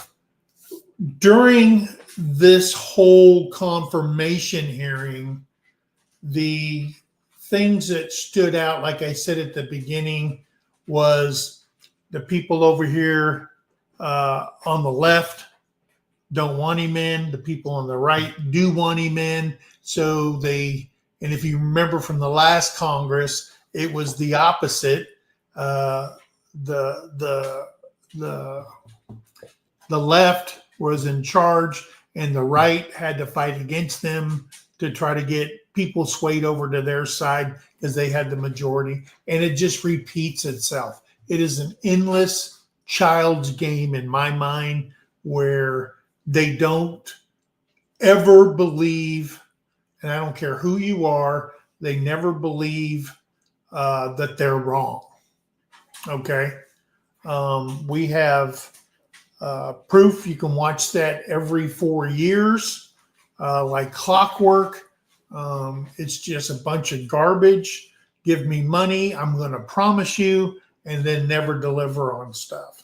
during this whole confirmation hearing, the things that stood out, like I said at the beginning, was the people over here on the left don't want him in. The people on the right do want him in. So and if you remember from the last Congress, it was the opposite. The left was in charge, and the right had to fight against them to try to get people swayed over to their side because they had the majority. And it just repeats itself. It is an endless child's game in my mind where they don't ever believe, and I don't care who you are, they never believe that they're wrong. Okay. We have proof. You can watch that every 4 years, like clockwork. It's just a bunch of garbage. Give me money, I'm going to promise you, and then never deliver on stuff.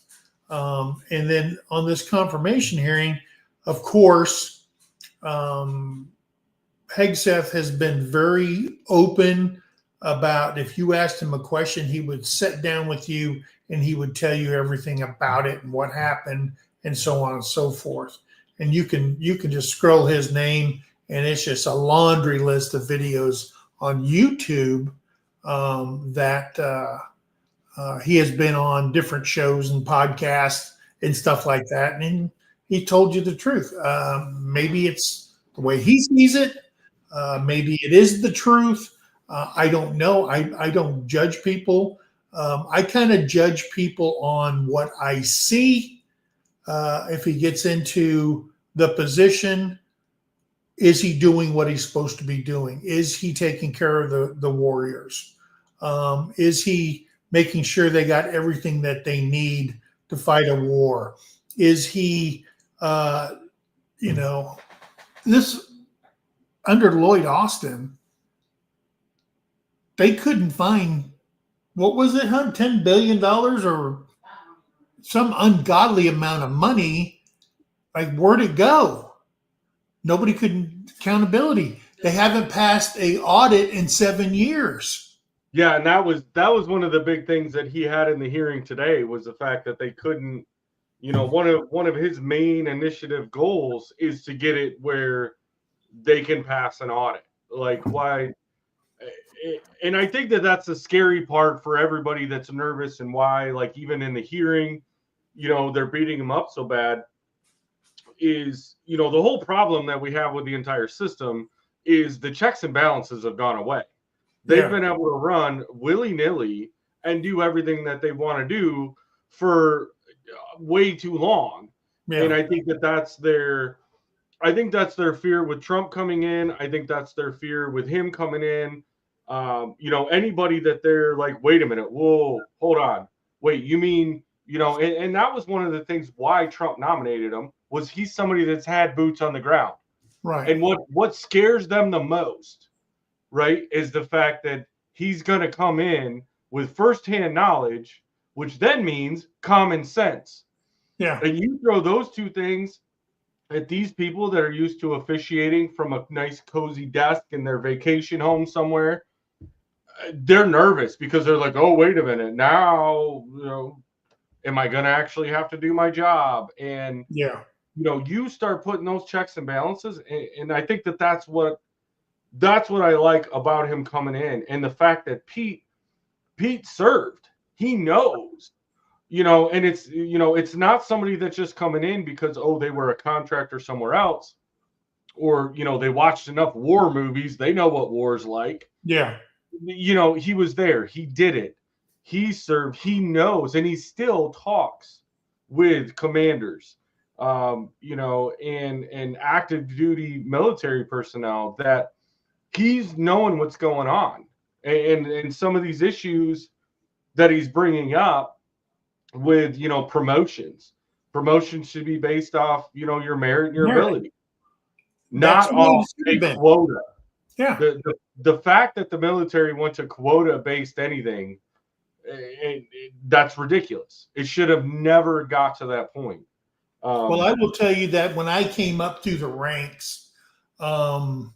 And then on this confirmation hearing, of course, Hegseth has been very open about if you asked him a question, he would sit down with you and he would tell you everything about it and what happened and so on and so forth. And you can just scroll his name and it's just a laundry list of videos on YouTube that he has been on different shows and podcasts and stuff like that. And he told you the truth. Maybe it's the way he sees it. Maybe it is the truth. I don't know. I don't judge people. I kind of judge people on what I see. If he gets into the position, is he doing what he's supposed to be doing? Is he taking care of the warriors? Is he making sure they got everything that they need to fight a war? Is he, this under Lloyd Austin, they couldn't find, what was it, $10 billion or some ungodly amount of money. Like, where'd it go? Nobody could, accountability. They haven't passed a audit in 7 years. Yeah, and that was one of the big things that he had in the hearing today was the fact that they couldn't, one of his main initiative goals is to get it where they can pass an audit. Like, why? And I think that that's the scary part for everybody that's nervous, and why, like, even in the hearing, they're beating him up so bad is, the whole problem that we have with the entire system is the checks and balances have gone away. They've been able to run willy-nilly and do everything that they want to do for way too long. Yeah. And I think that's their fear with Trump coming in. I think that's their fear with him coming in. Anybody that they're like, wait a minute, whoa, hold on. Wait, you mean, and that was one of the things why Trump nominated him, was he's somebody that's had boots on the ground. Right. And what scares them the most, right, is the fact that he's going to come in with firsthand knowledge which then means common sense. Yeah. And you throw those two things at these people that are used to officiating from a nice cozy desk in their vacation home somewhere, they're nervous because they're like, oh, wait a minute, now, am I going to actually have to do my job? And, Yeah. You start putting those checks and balances. And I think that's what I like about him coming in. And the fact that Pete served, he knows, and it's not somebody that's just coming in because, oh, they were a contractor somewhere else, or, they watched enough war movies. They know what war's like. Yeah. He was there. He did it. He served. He knows, and he still talks with commanders, and active duty military personnel that he's knowing what's going on, and some of these issues that he's bringing up with, promotions. Promotions should be based off, your merit and your ability, not off a quota. Yeah. The fact that the military went to quota-based anything, that's ridiculous. It should have never got to that point. Well, I will tell you that when I came up through the ranks, my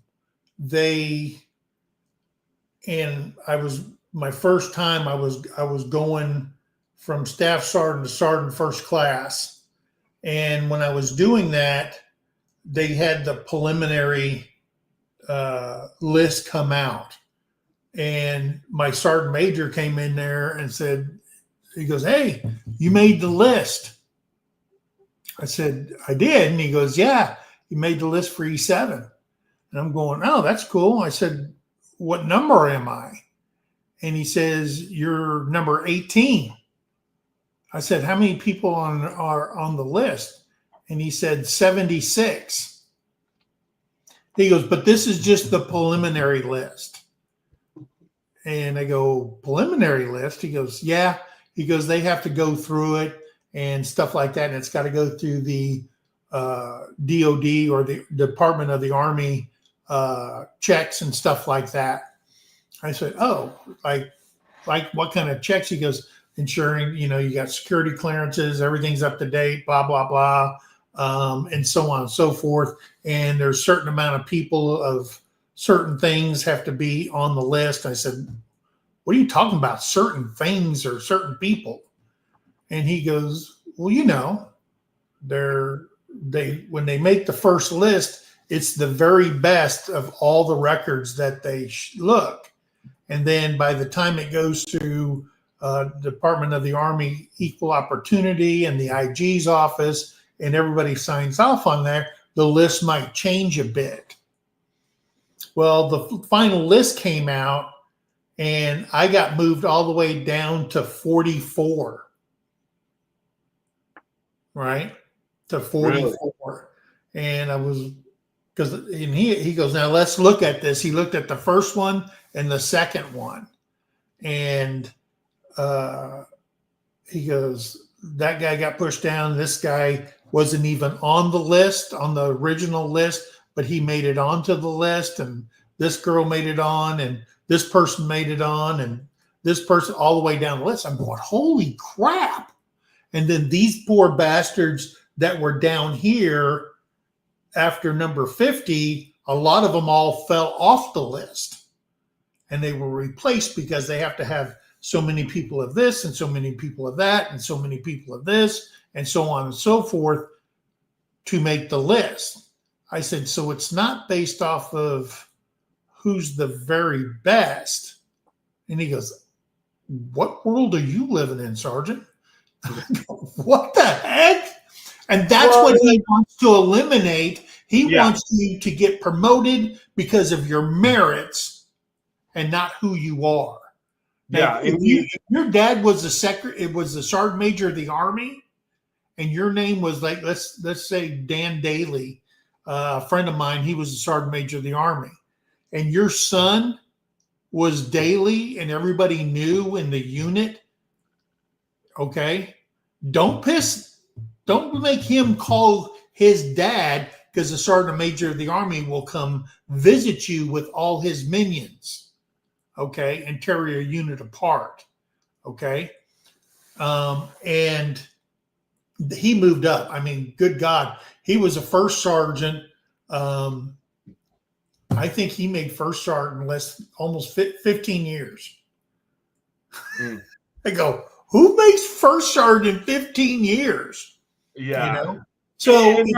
first time I was going from staff sergeant to sergeant first class. And when I was doing that, they had the preliminary list come out. And my sergeant major came in there and said, he goes, hey, you made the list. I said, I did. And he goes, yeah, you made the list for E7. And I'm going, oh, that's cool. I said, what number am I? And he says, you're number 18. I said, how many people are on the list? And he said, 76. He goes, but this is just the preliminary list. And I go, preliminary list? He goes, yeah. He goes, they have to go through it and stuff like that. And it's got to go through the DOD or the Department of the Army checks and stuff like that. I said, oh, like what kind of checks? He goes, ensuring, you got security clearances, everything's up to date, blah, blah, blah, and so on and so forth. And there's a certain amount of people of certain things have to be on the list. I said, what are you talking about? Certain things or certain people? And he goes, well, when they make the first list, it's the very best of all the records that they look. And then by the time it goes to Department of the Army Equal Opportunity and the IG's office, and everybody signs off on that, the list might change a bit. Well, the final list came out, and I got moved all the way down to 44. Right? To 44. Really? And I was, and he goes, now let's look at this. He looked at the first one and the second one. And he goes, that guy got pushed down. This guy wasn't even on the list, on the original list, but he made it onto the list. And this girl made it on, and this person made it on, and this person all the way down the list. I'm going, holy crap. And then these poor bastards that were down here after number 50, a lot of them all fell off the list. And they were replaced because they have to have so many people of this and so many people of that and so many people of this and so on and so forth to make the list. I said, so it's not based off of who's the very best. And he goes, what world are you living in, Sergeant? What the heck? And that's what he wants to eliminate. He wants you to get promoted because of your merits and not who you are. Now, if your dad was the sergeant major of the Army, and your name was like, let's say Dan Daly, a friend of mine, he was the sergeant major of the Army, and your son was Daly, and everybody knew in the unit. Okay, don't make him call his dad, because the sergeant major of the Army will come visit you with all his minions, okay, and tear your unit apart, okay. And he moved up. I mean, good God, he was a first sergeant. I think he made first sergeant almost 15 years. Mm. I go, who makes first sergeant 15 years? Yeah. You know? So And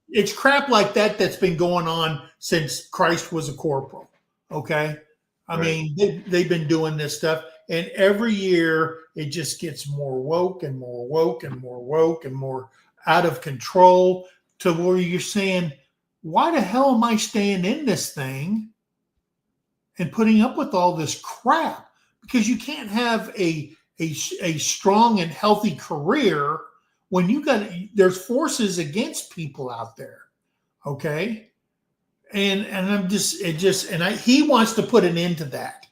it's crap like that that's been going on since Christ was a corporal. Okay. I mean, they've been doing this stuff, and every year it just gets more woke and more woke and more woke and more out of control to where you're saying, why the hell am I staying in this thing and putting up with all this crap? Because you can't have a strong and healthy career when there's forces against people out there. Okay. And he wants to put an end to that.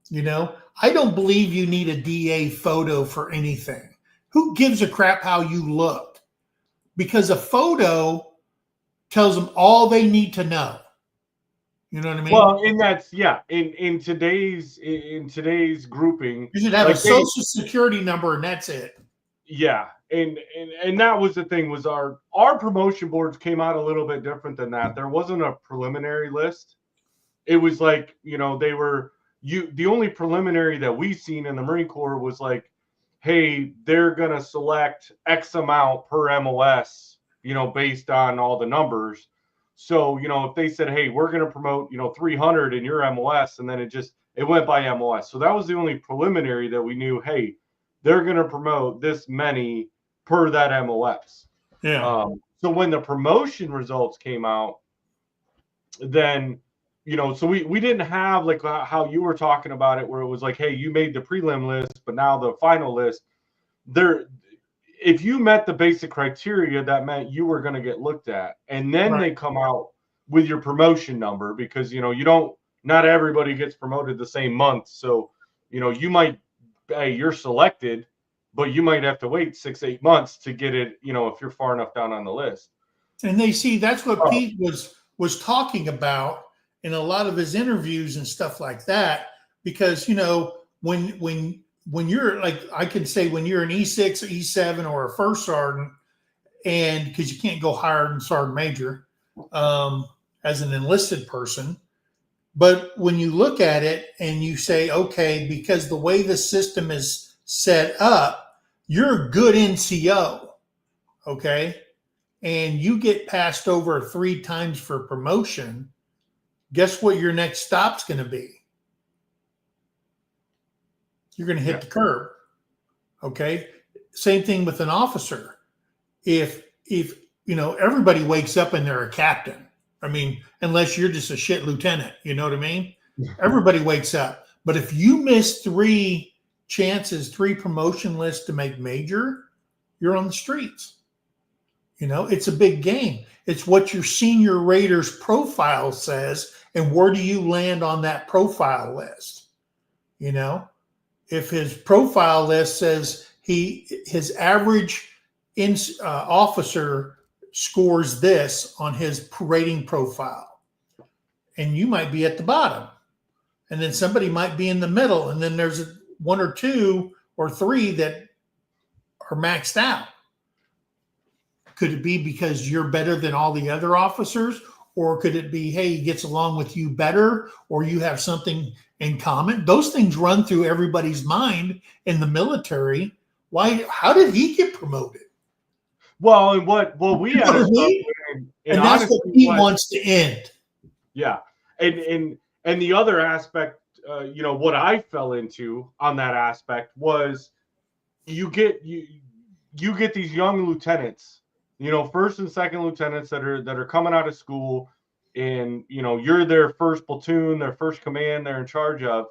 You know, I don't believe you need a DA photo for anything. Who gives a crap how you look? Because a photo tells them all they need to know. You know what I mean? Well, and that's in today's grouping, You should have like a social security number and that's it. Yeah, and that was the thing, was our promotion boards came out a little bit different than that. There wasn't a preliminary list. It was like, they were the only preliminary that we seen in the Marine Corps was like, hey, they're gonna select X amount per MOS, based on all the numbers. So, if they said, hey, we're gonna promote, 300 in your MOS, and then it went by MOS. So that was the only preliminary that we knew, hey, they're going to promote this many per that MOS. Yeah. So when the promotion results came out, then, so we didn't have like how you were talking about it, where it was like, hey, you made the prelim list, but now the final list, if you met the basic criteria, that meant you were going to get looked at. And then they come out with your promotion number, because, not everybody gets promoted the same month. So, you might, hey, you're selected, but you might have to wait 6-8 months to get it, if you're far enough down on the list. And that's what Pete was talking about in a lot of his interviews and stuff like that. Because, when you're like, I can say when you're an E6 or E7 or a first sergeant, and because you can't go higher than sergeant major as an enlisted person. But when you look at it and you say, okay, because the way the system is set up, you're a good NCO, okay? And you get passed over 3 times for promotion, guess what your next stop's going to be? You're going to hit the curb, okay? Same thing with an officer. If everybody wakes up and they're a captain. I mean, unless you're just a shit lieutenant, you know what I mean? Everybody wakes up. But if you miss 3 chances, 3 promotion lists to make major, you're on the streets. It's a big game. It's what your senior rater's profile says, and where do you land on that profile list? If his profile list says his average officer scores this on his rating profile, and you might be at the bottom, and then somebody might be in the middle, and then there's 1 or 2 or 3 that are maxed out. Could it be because you're better than all the other officers, or could it be, hey, he gets along with you better, or you have something in common? Those things run through everybody's mind in the military. How did he get promoted? Well, and what we had to start with, and that's what he wants to end. Yeah, and the other aspect, what I fell into on that aspect was, you get these young lieutenants, first and second lieutenants that are coming out of school, and you're their first platoon, their first command they're in charge of,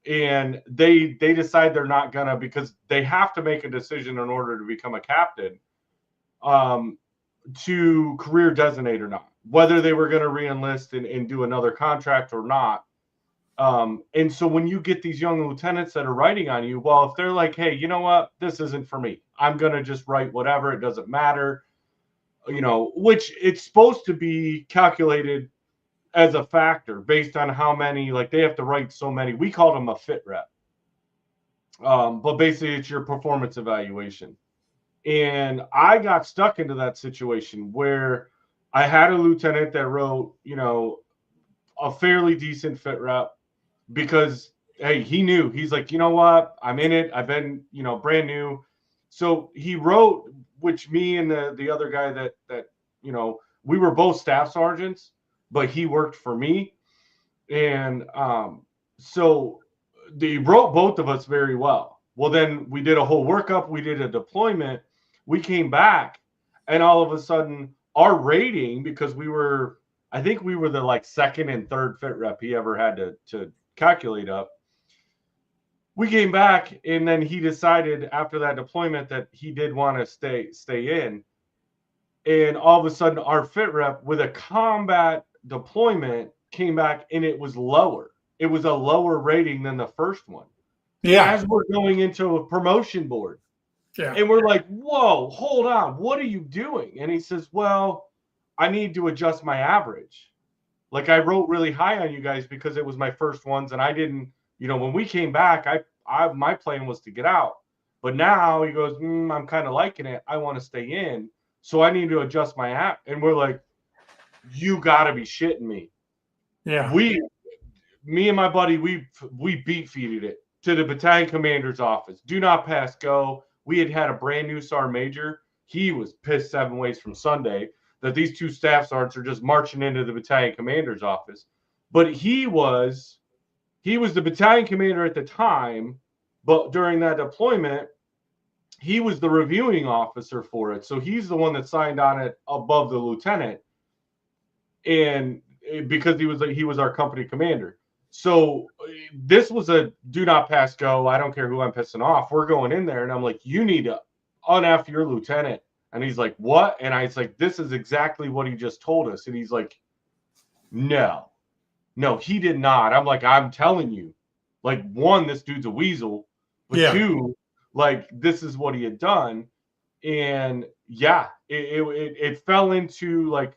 and they decide they're not gonna, because they have to make a decision in order to become a captain, to career designate or not, whether they were going to re-enlist and do another contract or not. And so when you get these young lieutenants that are writing on you, well, if they're like, hey, you know what, this isn't for me, I'm going to just write whatever, it doesn't matter, which it's supposed to be calculated as a factor based on how many, like they have to write so many, we called them a fit rep. But basically, it's your performance evaluation. And I got stuck into that situation where I had a lieutenant that wrote, a fairly decent fit rep because, hey, he knew. He's like, you know what? I'm in it. I've been, brand new. So he wrote, which me and the other guy that we were both staff sergeants, but he worked for me. And so they wrote both of us very well. Well, then we did a whole workup. We did a deployment. We came back, and all of a sudden, our rating, because I think we were the like second and third fit rep he ever had to calculate up. We came back, and then he decided after that deployment that he did want to stay in. And all of a sudden, our fit rep with a combat deployment came back, and it was lower. It was a lower rating than the first one. Yeah. As we're going into a promotion board. Yeah. And we're like, whoa, hold on. What are you doing? And he says, well, I need to adjust my average. Like I wrote really high on you guys because it was my first ones. And I didn't, when we came back, my plan was to get out. But now he goes, I'm kind of liking it. I want to stay in. So I need to adjust my app. And we're like, you got to be shitting me. Yeah. Me and my buddy, we beat feeded it to the battalion commander's office. Do not pass go. We had a brand new sergeant major. He was pissed 7 ways from Sunday that these two staff sergeants are just marching into the battalion commander's office. But he was the battalion commander at the time, but during that deployment, he was the reviewing officer for it. So he's the one that signed on it above the lieutenant. And because he was our company commander. So this was a do not pass go. I don't care who I'm pissing off. We're going in there. And I'm like, you need to un-F your lieutenant. And he's like, what? And I was like, this is exactly what he just told us. And he's like, no, he did not. I'm like, I'm telling you, like, one, this dude's a weasel. But two, like, this is what he had done. And yeah, it fell into like,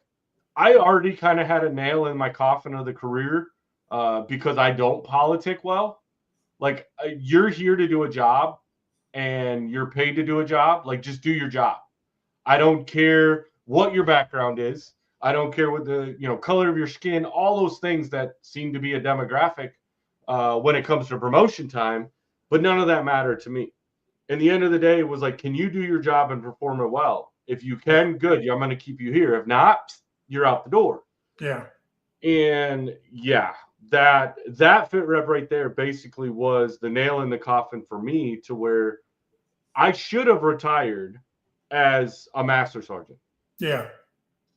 I already kind of had a nail in my coffin of the career. Because I don't politic well. Like, you're here to do a job and you're paid to do a job. Like, just do your job. I don't care what your background is. I don't care what the color of your skin, all those things that seem to be a demographic when it comes to promotion time. But none of that mattered to me. In the end of the day, it was like, can you do your job and perform it well? If you can, good. I'm going to keep you here. If not, you're out the door. Yeah. And yeah. That fit rep right there basically was the nail in the coffin for me to where I should have retired as a master sergeant. Yeah.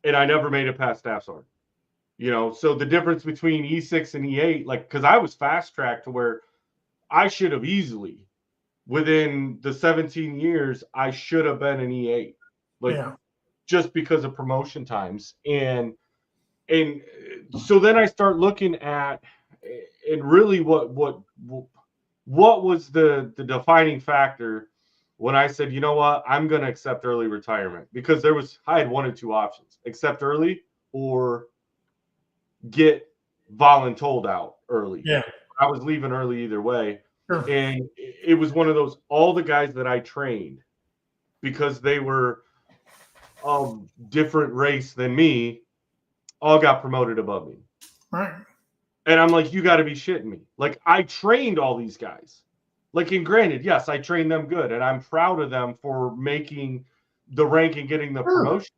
And I never made it past staff sergeant. So the difference between E6 and E8, like, because I was fast tracked to where I should have easily, within the 17 years, I should have been an E8. Like, just because of promotion times. And so then I start looking at, and really what was the defining factor when I said, you know what, I'm going to accept early retirement, because I had one of two options: accept early or get voluntold out early. Yeah. I was leaving early either way. Sure. And it was one of those, all the guys that I trained, because they were of different race than me, all got promoted above me. Right. And I'm like, you got to be shitting me. Like, I trained all these guys. Like, and granted, yes, I trained them good, and I'm proud of them for making the rank and getting the promotion.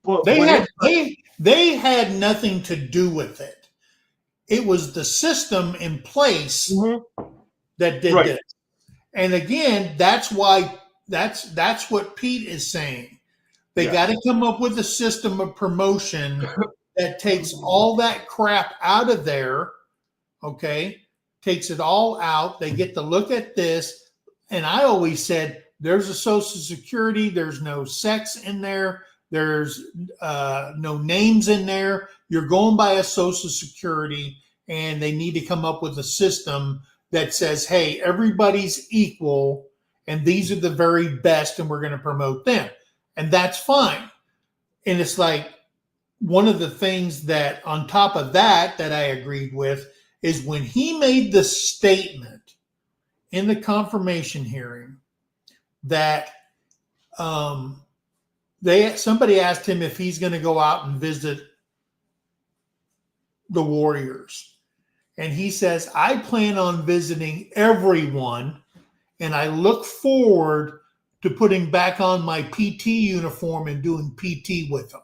But they had nothing to do with it. It was the system in place that did this. And again, that's why that's what Pete is saying. They got to come up with a system of promotion that takes all that crap out of there, okay? Takes it all out. They get to look at this. And I always said, there's a Social Security. There's no sex in there. There's no names in there. You're going by a Social Security, and they need to come up with a system that says, hey, everybody's equal, and these are the very best, and we're going to promote them. And that's fine. And it's like, one of the things that on top of that I agreed with is when he made the statement in the confirmation hearing that somebody asked him if he's going to go out and visit the warriors. And he says, I plan on visiting everyone, and I look forward to putting back on my PT uniform and doing PT with them.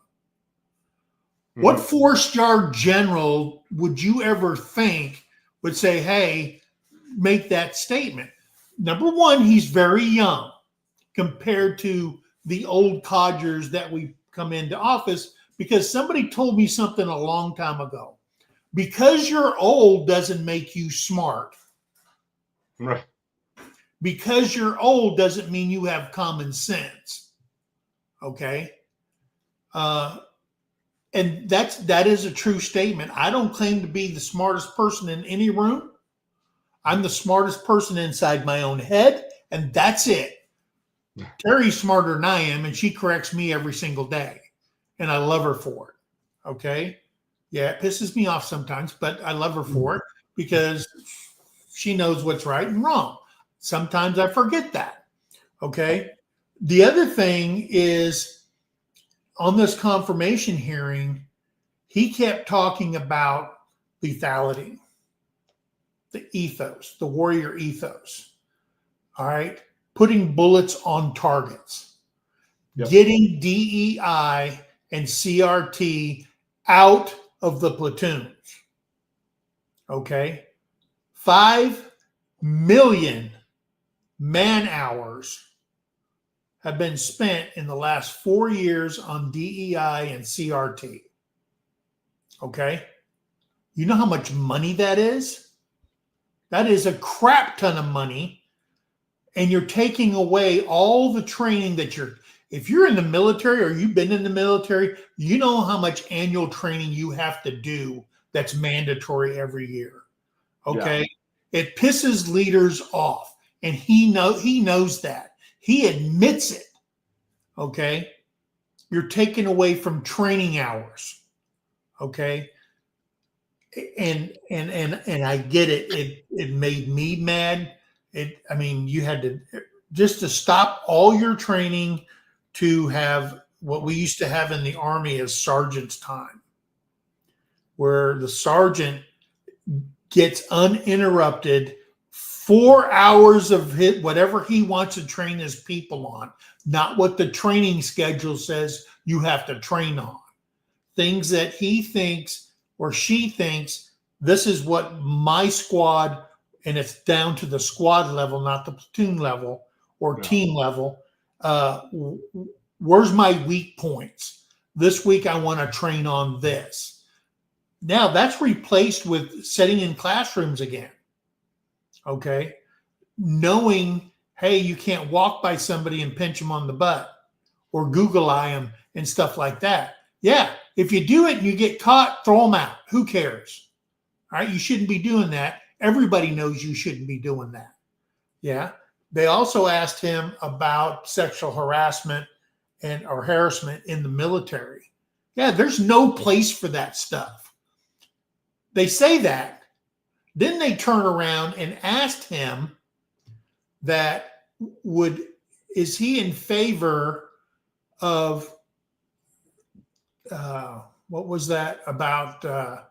What 4-star general would you ever think would say, hey, make that statement? Number one, he's very young compared to the old codgers that we come into office, because somebody told me something a long time ago. Because you're old doesn't make you smart. Right. Because you're old doesn't mean you have common sense. Okay? And that is a true statement. I don't claim to be the smartest person in any room. I'm the smartest person inside my own head, and that's it. Terry's smarter than I am, and she corrects me every single day, and I love her for it. Okay? Yeah, it pisses me off sometimes, but I love her for it because she knows what's right and wrong. Sometimes I forget that. Okay? The other thing is, on this confirmation hearing, he kept talking about lethality, the ethos, the warrior ethos. All right? Putting bullets on targets, getting DEI and CRT out of the platoons. Okay? 5 million man hours have been spent in the last 4 years on DEI and CRT. Okay? You know how much money that is? That is a crap ton of money. And you're taking away all the training that if you're in the military or you've been in the military, you know how much annual training you have to do that's mandatory every year. Okay? Yeah. It pisses leaders off. And he knows that. He admits it. Okay? You're taking away from training hours. Okay? And I get it. It made me mad. You had to just to stop all your training to have what we used to have in the Army as sergeant's time, where the sergeant gets uninterrupted 4 hours of whatever he wants to train his people on, not what the training schedule says you have to train on. Things that he thinks or she thinks, this is what my squad, and it's down to the squad level, not the platoon level or team level. Where's my weak points? This week I want to train on this. Now that's replaced with sitting in classrooms again. Okay? Knowing, hey, you can't walk by somebody and pinch them on the butt or Google eye them and stuff like that. Yeah, if you do it and you get caught, throw them out. Who cares? All right, you shouldn't be doing that. Everybody knows you shouldn't be doing that. Yeah. They also asked him about sexual harassment or harassment in the military. Yeah, there's no place for that stuff. They say that. Then they turn around and asked him is he in favor of what was that about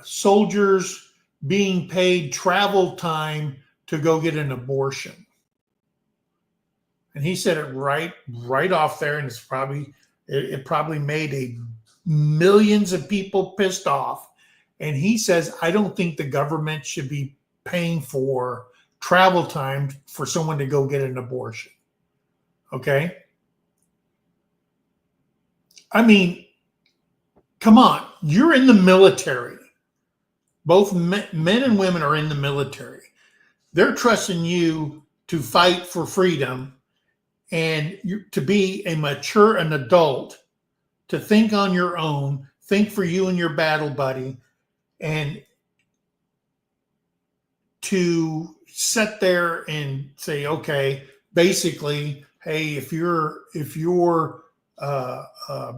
soldiers being paid travel time to go get an abortion? And he said it right off there, and it probably made millions of people pissed off. And he says, I don't think the government should be paying for travel time for someone to go get an abortion. Okay? I mean, come on. You're in the military. Both men and women are in the military. They're trusting you to fight for freedom and to be an adult, to think on your own, think for you and your battle buddy, and to sit there and say, okay, basically, hey, if your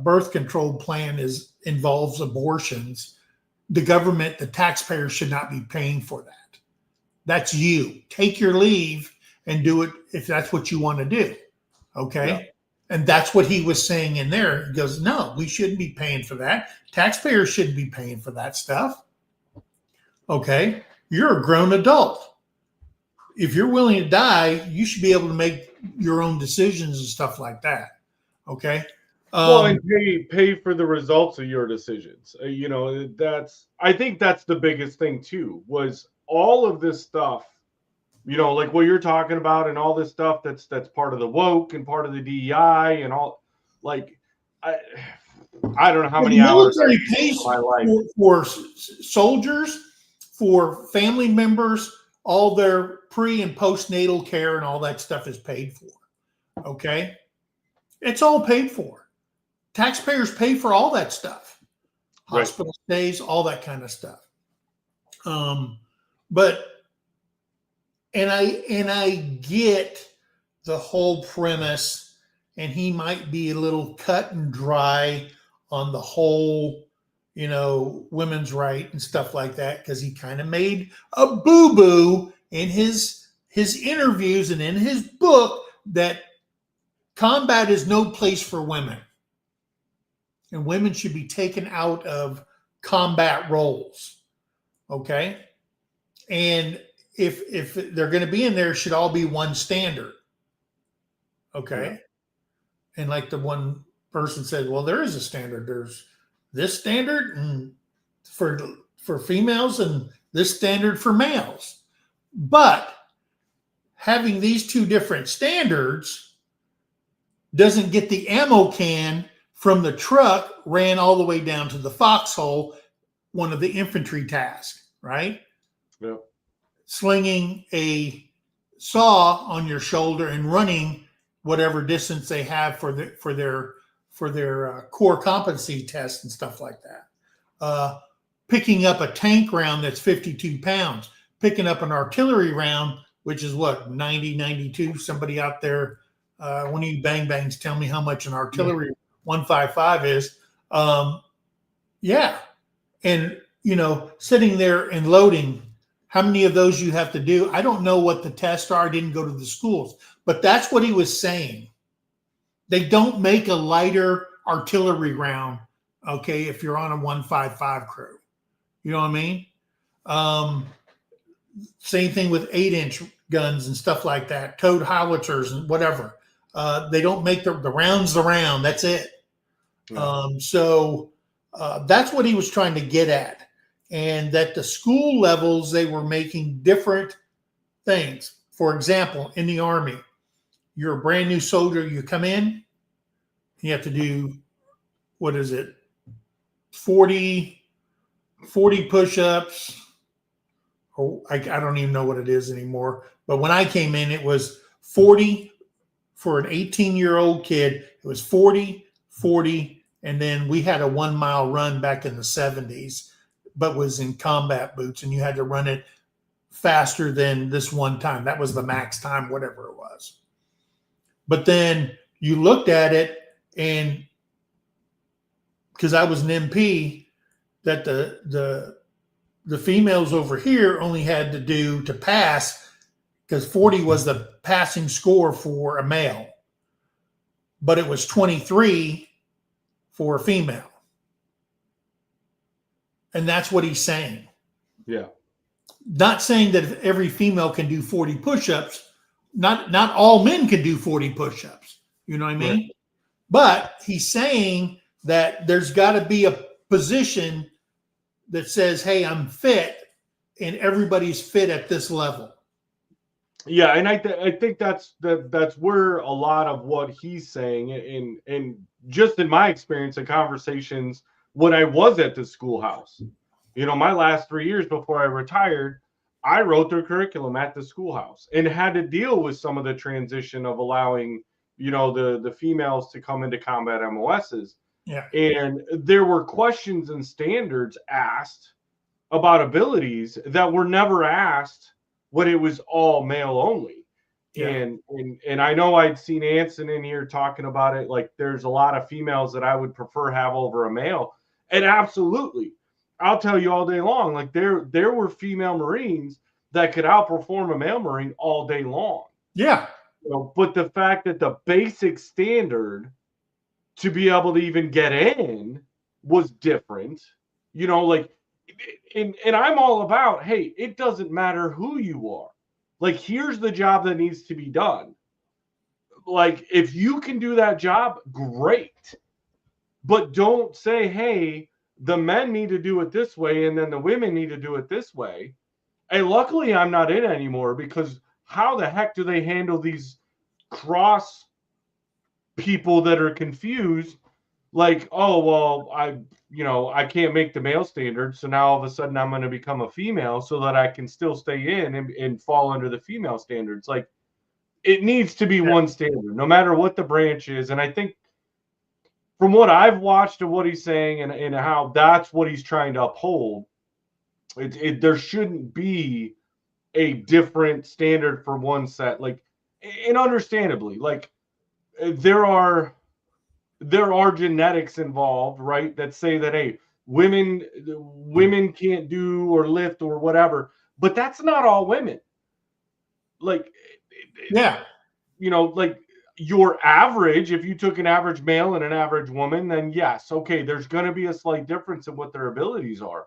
birth control plan involves abortions, the government, the taxpayers should not be paying for that. That's you. Take your leave and do it if that's what you want to do. Okay. Yeah. And that's what he was saying in there. He goes, no, we shouldn't be paying for that. Taxpayers shouldn't be paying for that stuff. Okay. You're a grown adult. If you're willing to die, you should be able to make your own decisions and stuff like that. Okay. Well, and pay for the results of your decisions. I think that's the biggest thing too, was all of this stuff, like what you're talking about and all this stuff that's part of the woke and part of the DEI and all, like, I don't know how many the hours military pays of my life. for soldiers, for family members, all their pre and postnatal care and all that stuff is paid for. Okay. It's all paid for. Taxpayers pay for all that stuff. Right. Hospital stays, all that kind of stuff. But I get the whole premise, and he might be a little cut and dry on the whole, women's right and stuff like that, because he kind of made a boo-boo in his interviews and in his book that combat is no place for women. And women should be taken out of combat roles. Okay. And if they're going to be in there, it should all be one standard. Okay. Yeah. And like the one person said, well, there is a standard. There's this standard and for females and this standard for males. But having these two different standards doesn't get the ammo can from the truck ran all the way down to the foxhole, one of the infantry tasks, right? Yeah. Slinging a saw on your shoulder and running whatever distance they have for their core competency tests and stuff like that. Picking up a tank round that's 52 pounds, picking up an artillery round, which is what, 90, 92. Somebody out there, one of you bang bangs, tell me how much an artillery 155 is. Yeah. And, sitting there and loading, how many of those you have to do? I don't know what the tests are. I didn't go to the schools, but that's what he was saying. They don't make a lighter artillery round, okay, if you're on a 155 crew. You know what I mean? Same thing with 8-inch guns and stuff like that, towed howitzers and whatever. They don't make the rounds the round. That's it. Yeah. So that's what he was trying to get at. And that the school levels, they were making different things. For example, in the Army, you're a brand new soldier. You come in, you have to do, 40 push-ups. Oh, I don't even know what it is anymore. But when I came in, it was 40 for an 18-year-old kid. It was 40, and then we had a 1 mile run back in the 70s, but was in combat boots, and you had to run it faster than this one time. That was the max time, whatever it was. But then you looked at it, and because I was an MP, that the females over here only had to do to pass, because 40 was the passing score for a male, but it was 23 for a female. And that's what he's saying. Yeah. Not saying that if every female can do 40 push-ups, not all men can do 40 push-ups. You know what I mean? Right. But he's saying that there's got to be a position that says, hey, I'm fit, and everybody's fit at this level. Yeah, and I think that's where a lot of what he's saying, and just in my experience and conversations when I was at the schoolhouse, my last 3 years before I retired, I wrote their curriculum at the schoolhouse and had to deal with some of the transition of allowing, the females to come into combat MOSs. Yeah. And there were questions and standards asked about abilities that were never asked when it was all male only. Yeah. And I know I'd seen Anson in here talking about it. Like, there's a lot of females that I would prefer have over a male. And absolutely, I'll tell you all day long, like there were female Marines that could outperform a male Marine all day long. Yeah. You know, but the fact that the basic standard to be able to even get in was different, you know, like, and I'm all about, hey, it doesn't matter who you are. Like, here's the job that needs to be done. Like, if you can do that job, great. But don't say, hey, the men need to do it this way and then the women need to do it this way. And luckily, I'm not in anymore, because how the heck do they handle these cross people that are confused? Like, oh, well, I can't make the male standard, so now all of a sudden I'm going to become a female so that I can still stay in and fall under the female standards. Like, it needs to be one standard, no matter what the branch is. And I think from what I've watched of what he's saying and how that's what he's trying to uphold, there shouldn't be a different standard for one set. Like, and understandably, like, there are genetics involved, right? That say that, hey, women can't do or lift or whatever, but that's not all women. Like, Yeah. you know, like, your average, if you took an average male and an average woman, then yes, okay, there's going to be a slight difference in what their abilities are.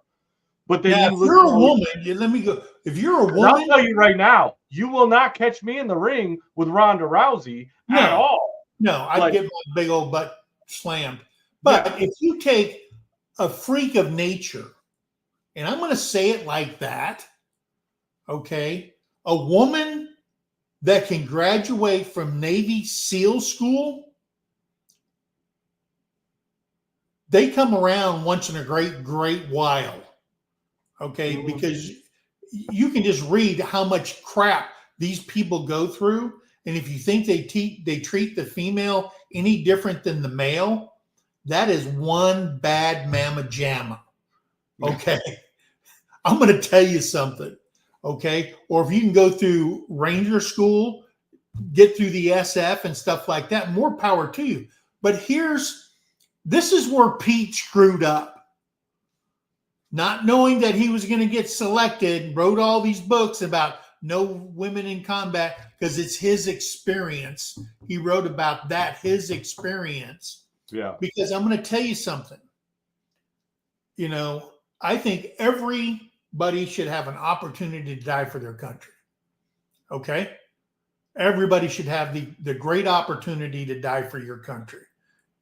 But then Now, you if look you're a at woman, let me go. If you're a I'll woman, tell you right now, you will not catch me in the ring with Ronda Rousey at No. all. no, I'd Like- get my big old butt slammed. But if you take a freak of nature, and I'm going to say it like that, okay, a woman that can graduate from Navy SEAL school, they come around once in a great while, okay, Mhm. because you can just read how much crap these people go through. And if you think they treat the female any different than the male, that is one bad mamma jamma. Okay. I'm going to tell you something. Okay. Or if you can go through Ranger school, get through the SF and stuff like that, more power to you. But this is where Pete screwed up. Not knowing that he was going to get selected, wrote all these books about no women in combat, because it's his experience. He wrote about that, his experience. Yeah. Because I'm going to tell you something. You know, I think everybody should have an opportunity to die for their country. Okay? Everybody should have the great opportunity to die for your country.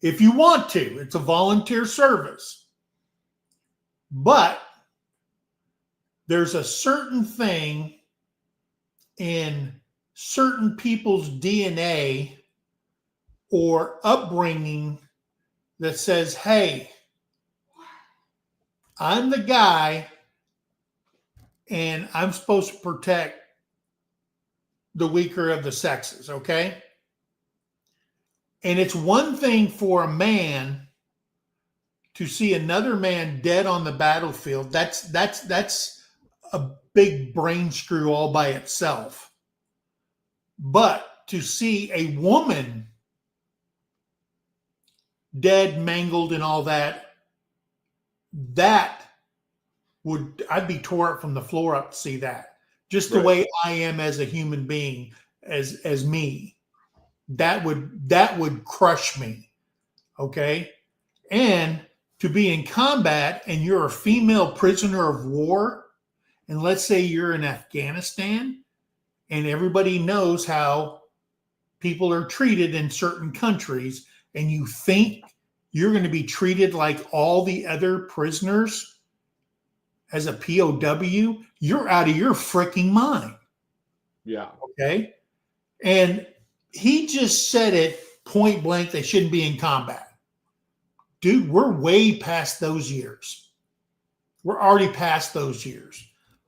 If you want to, it's a volunteer service. But there's a certain thing in certain people's DNA or upbringing that says, hey, I'm the guy and I'm supposed to protect the weaker of the sexes, okay? And it's one thing for a man to see another man dead on the battlefield. That's a big brain screw all by itself. But to see a woman dead, mangled, and all that, I'd be tore up from the floor up to see that. Just the way I am as a human being, as me. That would crush me. Okay? And to be in combat and you're a female prisoner of war, and let's say you're in Afghanistan, and everybody knows how people are treated in certain countries, and you think you're going to be treated like all the other prisoners as a POW, you're out of your freaking mind. Yeah. Okay? And he just said it point blank, they shouldn't be in combat. Dude, we're way past those years. We're already past those years.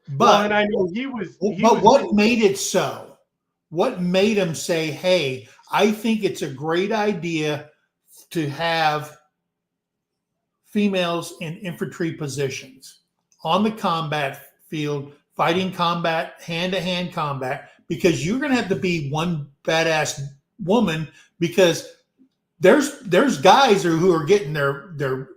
But, and I know he was what made it so? What made him say, hey, I think it's a great idea to have females in infantry positions on the combat field, fighting combat, hand-to-hand combat, because you're going to have to be one badass woman, because there's guys who are getting their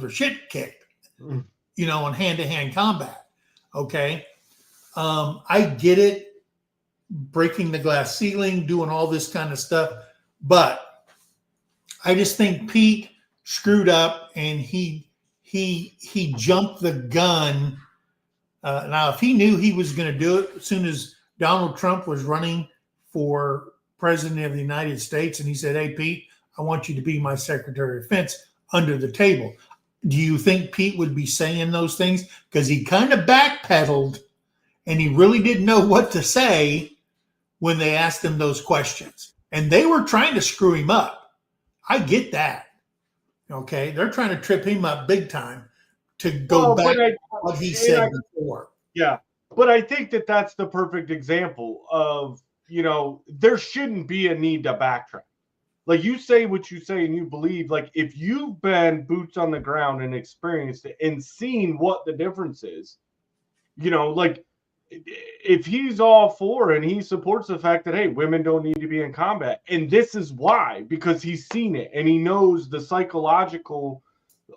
shit kicked, in hand-to-hand combat. Okay. I get it, breaking the glass ceiling, doing all this kind of stuff, but I just think Pete screwed up and he jumped the gun. Now, if he knew he was going to do it as soon as Donald Trump was running for president of the United States, and he said, "Hey, Pete, I want you to be my Secretary of Defense," under the table, do you think Pete would be saying those things? Because he kind of backpedaled and he really didn't know what to say when they asked him those questions. And they were trying to screw him up. I get that. Okay. They're trying to trip him up big time to go back to what he said before. Yeah. But I think that that's the perfect example of, there shouldn't be a need to backtrack. Like, you say what you say and you believe, like, if you've been boots on the ground and experienced it and seen what the difference is, like, if he's all for and he supports the fact that, hey, women don't need to be in combat, and this is why, because he's seen it and he knows the psychological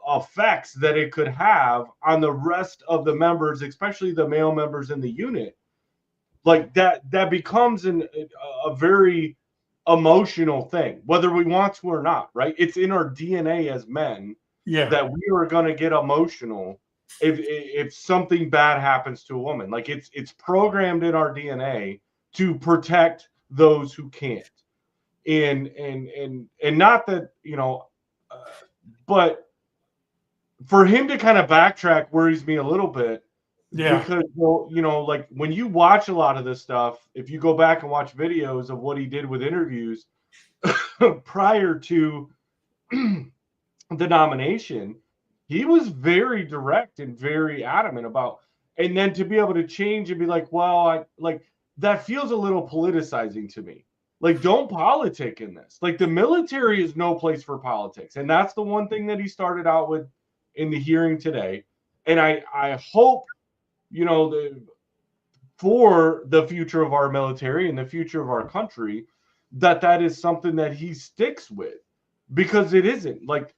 effects that it could have on the rest of the members, especially the male members in the unit, like that becomes a very emotional thing, whether we want to or not, right? It's in our DNA as men that we are going to get emotional if something bad happens to a woman. Like, it's programmed in our DNA to protect those who can't. And not that, but for him to kind of backtrack worries me a little bit. Yeah. Because, like, when you watch a lot of this stuff, if you go back and watch videos of what he did with interviews prior to the nomination, he was very direct and very adamant about, and then to be able to change and be like, well, that feels a little politicizing to me. Like, don't politic in this. Like, the military is no place for politics. And that's the one thing that he started out with in the hearing today. And I hope, for the future of our military and the future of our country, that is something that he sticks with, because it isn't like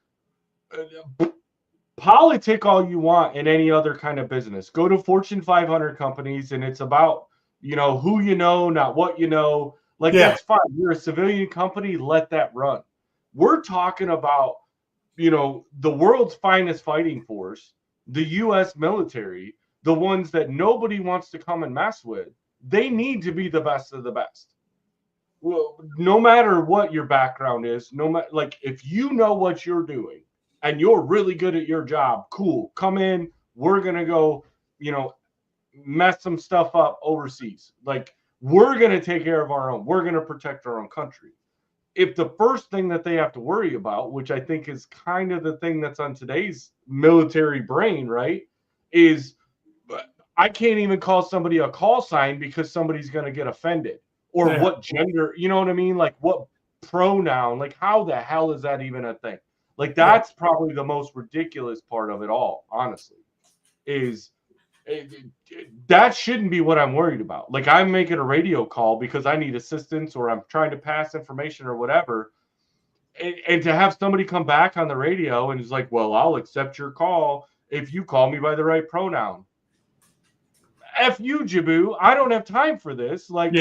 politic all you want in any other kind of business. Go to Fortune 500 companies and it's about, who not what like, that's fine. You're a civilian company, let that run. We're talking about, the world's finest fighting force, the U.S. military, the ones that nobody wants to come and mess with. They need to be the best of the best. Well, no matter what your background is, like, if you know what you're doing and you're really good at your job, cool, come in. We're going to go, mess some stuff up overseas. Like, we're going to take care of our own. We're going to protect our own country. If the first thing that they have to worry about, which I think is kind of the thing that's on today's military brain, right, is I can't even call somebody a call sign because somebody's going to get offended, or what gender, you know what I mean? Like, what pronoun, like, how the hell is that even a thing? Like, that's probably the most ridiculous part of it all, honestly, is that shouldn't be what I'm worried about. Like, I'm making a radio call because I need assistance or I'm trying to pass information or whatever. And to have somebody come back on the radio and is like, well, I'll accept your call if you call me by the right pronoun. F you, Jabu. I don't have time for this. Like,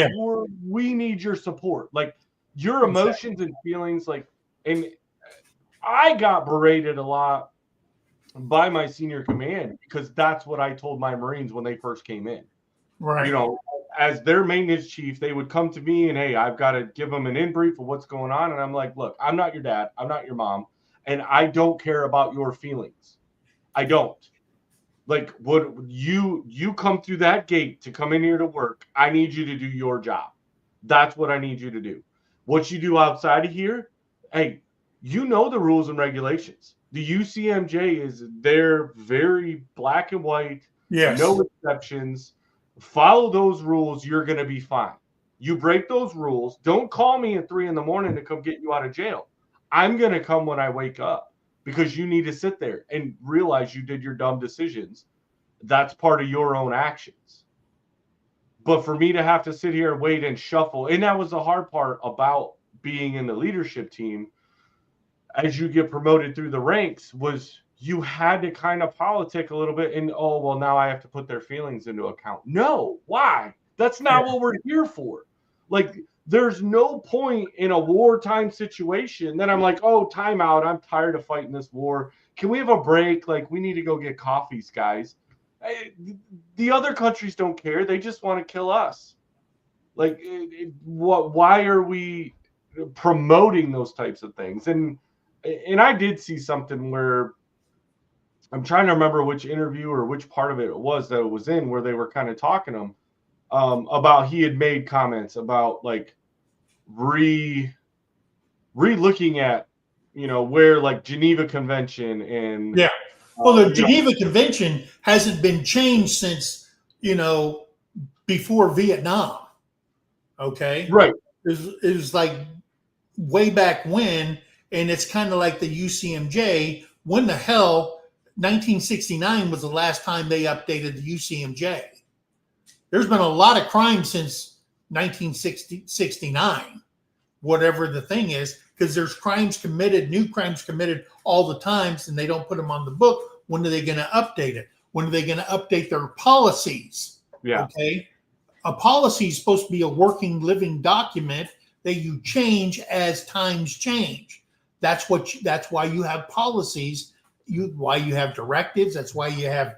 we need your support. Like, your emotions and feelings. Like, and I got berated a lot by my senior command because that's what I told my Marines when they first came in. Right. As their maintenance chief, they would come to me and, hey, I've got to give them an in-brief of what's going on. And I'm like, look, I'm not your dad. I'm not your mom. And I don't care about your feelings. I don't. Like, would you come through that gate to come in here to work? I need you to do your job. That's what I need you to do. What you do outside of here, hey, the rules and regulations. The UCMJ is they're very black and white. Yes. No exceptions. Follow those rules. You're going to be fine. You break those rules. Don't call me at 3 a.m. to come get you out of jail. I'm going to come when I wake up, because you need to sit there and realize you did your dumb decisions. That's part of your own actions. But for me to have to sit here and wait and shuffle, and that was the hard part about being in the leadership team, as you get promoted through the ranks, was you had to kind of politic a little bit and, oh, well, now I have to put their feelings into account. No, why? That's not what we're here for. Like, there's no point in a wartime situation that I'm like, oh, timeout. I'm tired of fighting this war. Can we have a break? Like, we need to go get coffees, guys. The other countries don't care. They just want to kill us. Like, why are we promoting those types of things? And I did see something where I'm trying to remember which interview or which part of it was that it was in, where they were kind of talking to him about, he had made comments about like re-looking at, where like Geneva Convention and Yeah. Well, the Geneva Convention hasn't been changed since, before Vietnam. Okay. Right. It was like way back when, and it's kind of like the UCMJ. When the hell, 1969 was the last time they updated the UCMJ. There's been a lot of crime since 1969, whatever the thing is, because there's new crimes committed all the times, and they don't put them on the book. When are they going to update it? When are they going to update their policies? Yeah. Okay. A policy is supposed to be a working, living document that you change as times change. That's why you have policies. Why you have directives. That's why you have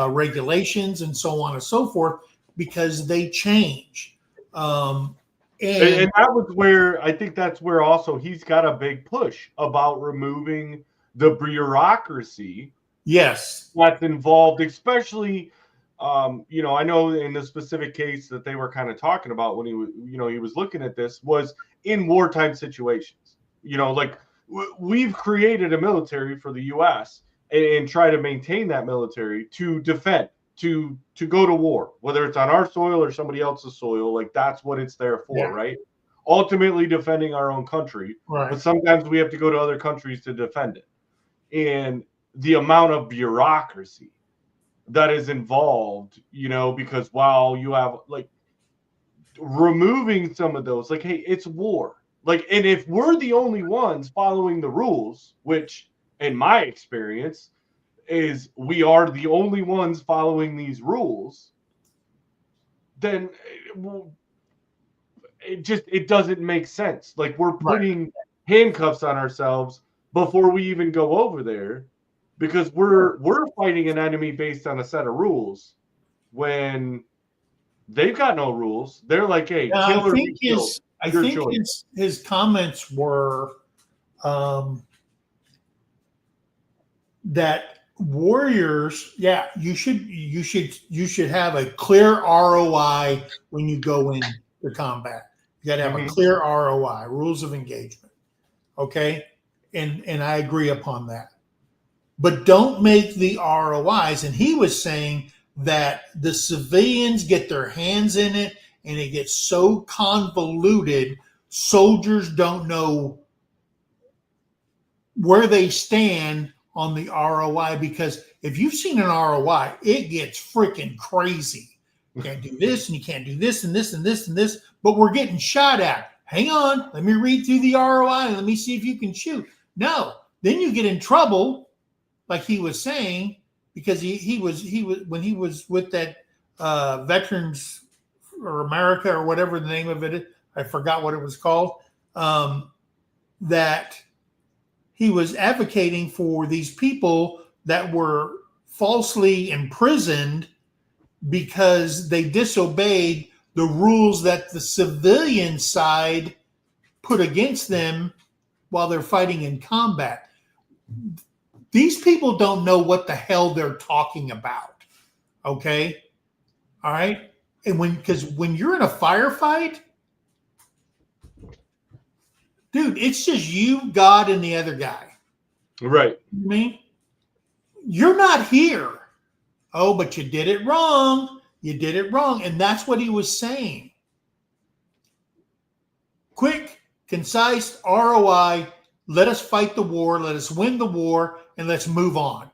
regulations and so on and so forth, because they change. And that was where I think that's where also he's got a big push about removing the bureaucracy. Yes, that's involved, especially. I know in the specific case that they were kind of talking about when he was looking at this was in wartime situations. Like we've created a military for the U.S. and try to maintain that military to defend, to go to war, whether it's on our soil or somebody else's soil. Like that's what it's there for, right? Ultimately defending our own country, right. But sometimes we have to go to other countries to defend it. And the amount of bureaucracy that is involved, because while you have like removing some of those, like, hey, it's war. Like, and if we're the only ones following the rules, which in my experience is we are the only ones following these rules, then it doesn't make sense. Like we're putting handcuffs on ourselves before we even go over there, because we're fighting an enemy based on a set of rules when they've got no rules. They're like, hey, kill or be killed. I think his comments were that warriors, you should have a clear ROI when you go into combat. You got to have a clear ROI, rules of engagement. Okay, and I agree upon that. But don't make the ROIs. And he was saying that the civilians get their hands in it and it gets so convoluted, soldiers don't know where they stand on the ROI, because if you've seen an ROI, it gets freaking crazy. You can't do this and you can't do this and this and this and this, but we're getting shot at. Hang on, let me read through the ROI and let me see if you can shoot. No, then you get in trouble. Like he was saying, because he was when he was with that Veterans or America or whatever the name of it is, I forgot what it was called, that he was advocating for these people that were falsely imprisoned because they disobeyed the rules that the civilian side put against them while they're fighting in combat. These people don't know what the hell they're talking about. Okay. All right. And because when you're in a firefight, dude, it's just you, God, and the other guy. Right. You know what I mean? You're not here. Oh, but you did it wrong. You did it wrong. And that's what he was saying. Quick, concise ROI. Let us fight the war. Let us win the war. And let's move on.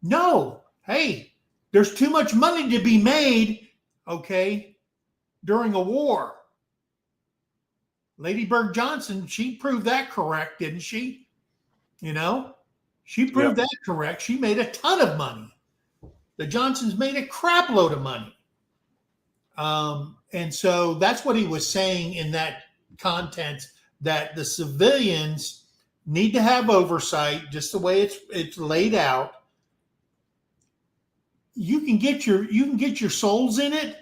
No. Hey, there's too much money to be made, okay, during a war. Lady Bird Johnson, she proved that correct, didn't she? She proved that correct. She made a ton of money. The Johnsons made a crap load of money. And so that's what he was saying in that content, that the civilians need to have oversight, just the way it's laid out. You can get your souls in it,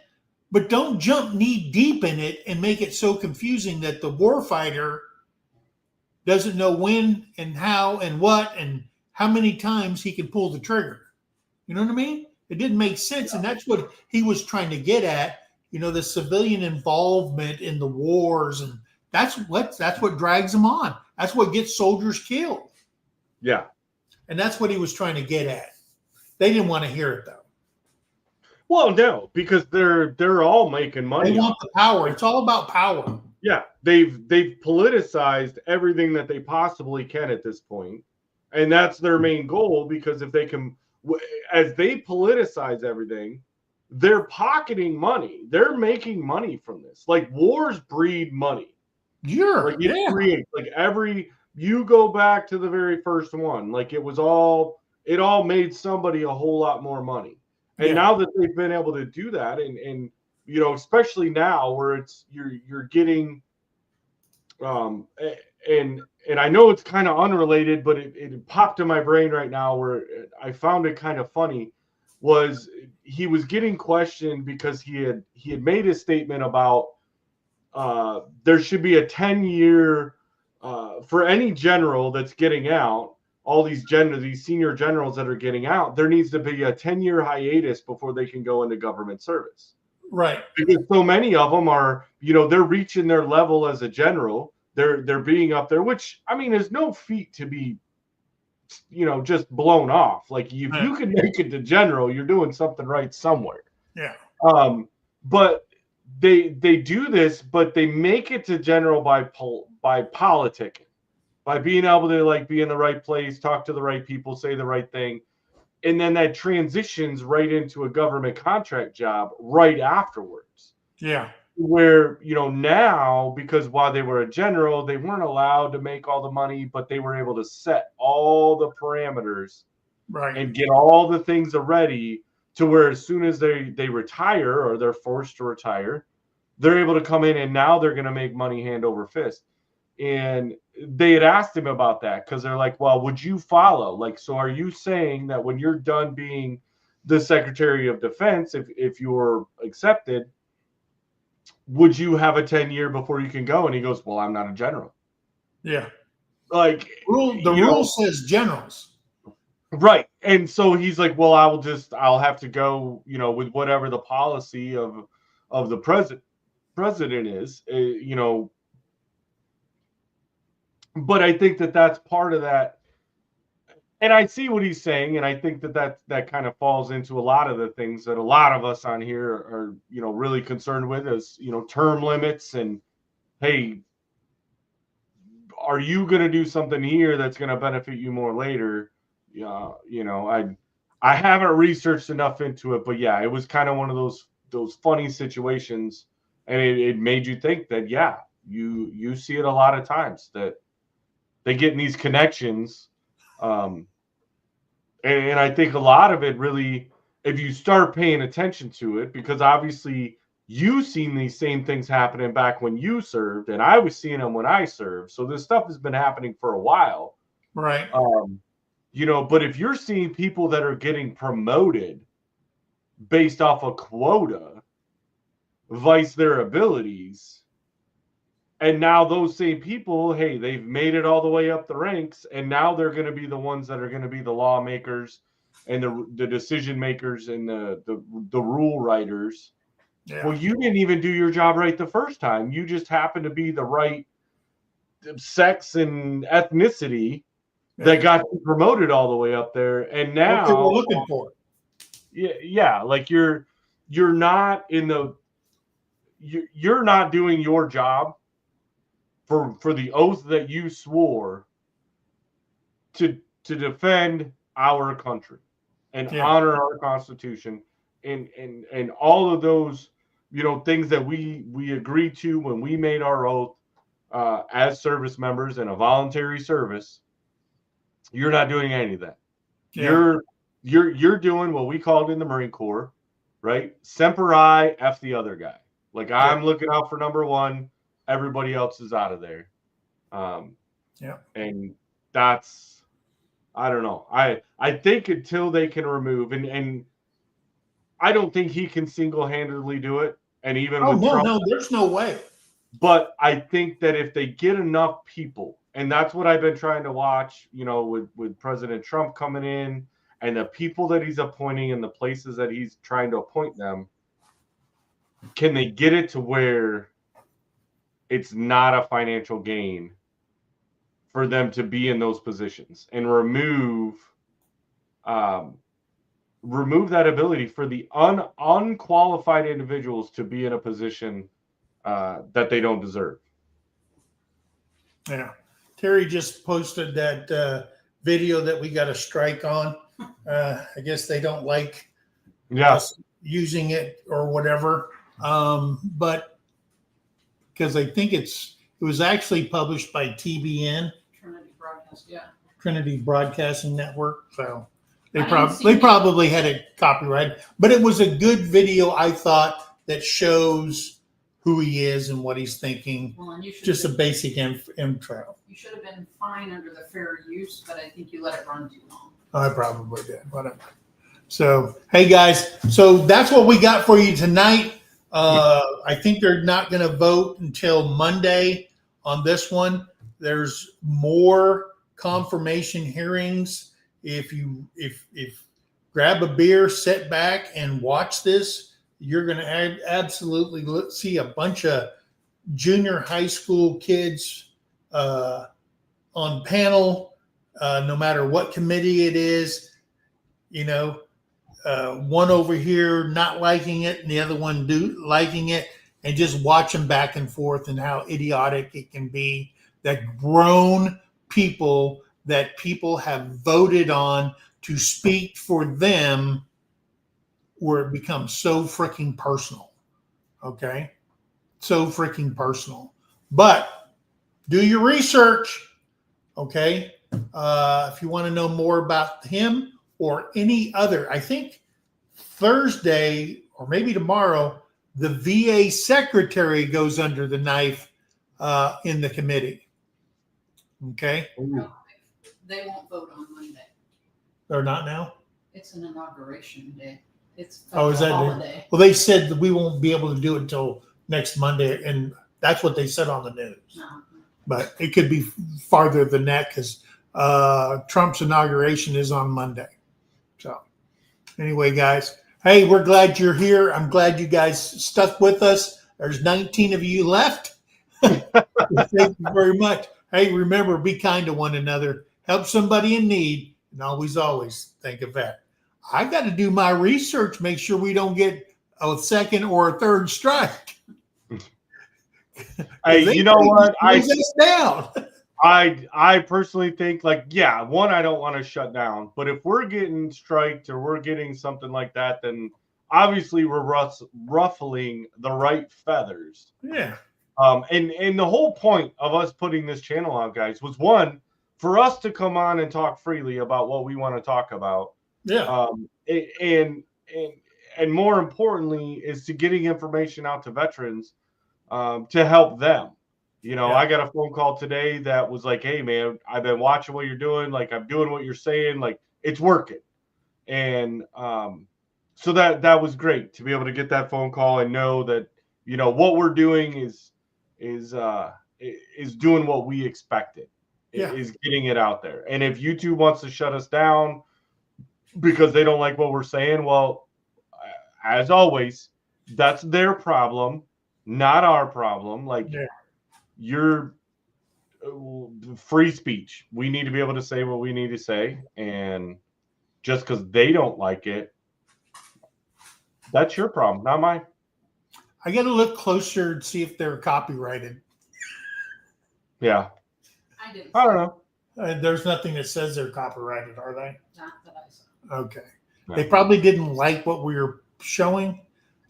but don't jump knee deep in it and make it so confusing that the warfighter doesn't know when and how and what and how many times he can pull the trigger. You know what I mean? It didn't make sense. And that's what he was trying to get at, the civilian involvement in the wars. And that's what drags them on. That's what gets soldiers killed. Yeah. And that's what he was trying to get at. They didn't want to hear it, though. Well, no, because they're all making money. They want the power. It's all about power. Yeah, they've politicized everything that they possibly can at this point, and that's their main goal. Because if they can, as they politicize everything, they're pocketing money. They're making money from this. Like, wars breed money. Sure. Like, it creates, like, you go back to the very first one, like, it all made somebody a whole lot more money. And now that they've been able to do that, and especially now where you're getting, and I know it's kind of unrelated, but it popped in my brain right now where I found it kind of funny, was he was getting questioned because he had made a statement about there should be a 10-year for any general that's getting out. All these senior generals that are getting out, there needs to be a 10-year hiatus before they can go into government service. Right. Because so many of them are, they're reaching their level as a general. They're being up there, which, I mean, is no feat to be, just blown off. Like, if you can make it to general, you're doing something right somewhere. Yeah. But they do this, but they make it to general by politicking. By being able to, like, be in the right place, talk to the right people, say the right thing. And then that transitions right into a government contract job right afterwards. Yeah. Where, now, because while they were a general, they weren't allowed to make all the money, but they were able to set all the parameters and get all the things ready to where as soon as they retire or they're forced to retire, they're able to come in and now they're going to make money hand over fist. And they had asked him about that because they're like, well, would you follow? Like, so are you saying that when you're done being the Secretary of Defense, if you're accepted, would you have a 10-year before you can go? And he goes, well, I'm not a general. Yeah. Like, the rule says generals. Right. And so he's like, well, I'll have to go, with whatever the policy of the president is, But I think that that's part of that. And I see what he's saying. And I think that kind of falls into a lot of the things that a lot of us on here are, really concerned with is, term limits and, hey, are you going to do something here that's going to benefit you more later? I haven't researched enough into it, but yeah, it was kind of one of those funny situations. And it made you think that, yeah, you see it a lot of times that they get in these connections. And I think a lot of it really, if you start paying attention to it, because obviously you've seen these same things happening back when you served, and I was seeing them when I served. So this stuff has been happening for a while. Right. But if you're seeing people that are getting promoted based off a quota, vice their abilities, and now those same people, hey, they've made it all the way up the ranks, and now they're going to be the ones that are going to be the lawmakers and the decision makers and the rule writers. Yeah. Well, you didn't even do your job right the first time. You just happened to be the right sex and ethnicity that got you promoted all the way up there, and now what they were looking for. Yeah, like you're not you're not doing your job for the oath that you swore to defend our country and honor our Constitution and all of those things that we agreed to when we made our oath as service members in a voluntary service. you're not doing any of that. Yeah. You're doing what we called in the Marine Corps, right? Semper I, F the other guy. Like I'm looking out for number one, everybody else is out of there. And that's, I don't know. I think until they can remove, and I don't think he can single-handedly do it. And even Oh, with no, Trump, no, there's no way. but I think that if they get enough people, and that's what I've been trying to watch, with President Trump coming in and the people that he's appointing and the places that he's trying to appoint them, can they get it to where it's not a financial gain for them to be in those positions and remove that ability for the unqualified individuals to be in a position that they don't deserve. Yeah. Terry just posted that video that we got a strike on. I guess they don't like us using it or whatever. But because I think it was actually published by TBN, Trinity Broadcasting Network. So they probably had it copyrighted, but it was a good video, I thought, that shows who he is and what he's thinking. Well, and just a basic intro. You should have been fine under the fair use, but I think you let it run too long. I probably did. Whatever. So, hey guys, so that's what we got for you tonight. I think they're not going to vote until Monday on this one. There's more confirmation hearings. If grab a beer, sit back and watch this, you're going to absolutely see a bunch of junior high school kids on panel, no matter what committee it is, one over here not liking it and the other one liking it, and just watch them back and forth and how idiotic it can be that grown people that people have voted on to speak for them, where it becomes so freaking personal. Okay? So freaking personal. But do your research. Okay? If you want to know more about him or any other, I think Thursday or maybe tomorrow, the VA secretary goes under the knife in the committee. Okay? No, they won't vote on Monday. They're not now? It's an inauguration day. It's Is that holiday. Well, they said that we won't be able to do it until next Monday, and that's what they said on the news. No. But it could be farther than that because Trump's inauguration is on Monday. So anyway, guys, hey, we're glad you're here. I'm glad you guys stuck with us. There's 19 of you left. Thank you very much. Hey, remember, be kind to one another. Help somebody in need, and always think of that. I got to do my research, make sure we don't get a second or a third strike. Hey, you know what? Down. I personally think, one, I don't want to shut down, but if we're getting striked or we're getting something like that, then obviously we're ruffling the right feathers. Yeah. And the whole point of us putting this channel out, guys, was one, for us to come on and talk freely about what we want to talk about. Yeah. And more importantly is to getting information out to veterans to help them. I got a phone call today that was like, hey man, I've been watching what you're doing. Like, I'm doing what you're saying. Like, it's working. And so that was great to be able to get that phone call and know that, what we're doing is doing what we expected. Yeah. Is getting it out there. And if YouTube wants to shut us down because they don't like what we're saying, well, as always, that's their problem, not our problem. You're free speech. We need to be able to say what we need to say. And just because they don't like it, that's your problem, not mine. I got to look closer and see if they're copyrighted. Yeah. I don't know. There's nothing that says they're copyrighted, are they? Not that I saw. Okay. No. They probably didn't like what we were showing.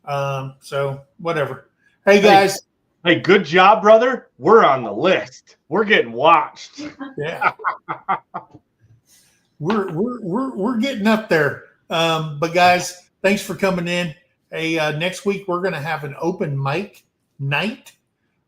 So whatever. Hey guys. Hey, good job, brother. We're on the list. We're getting watched. Yeah. we're getting up there. But guys, thanks for coming in. Hey, next week we're going to have an open mic night.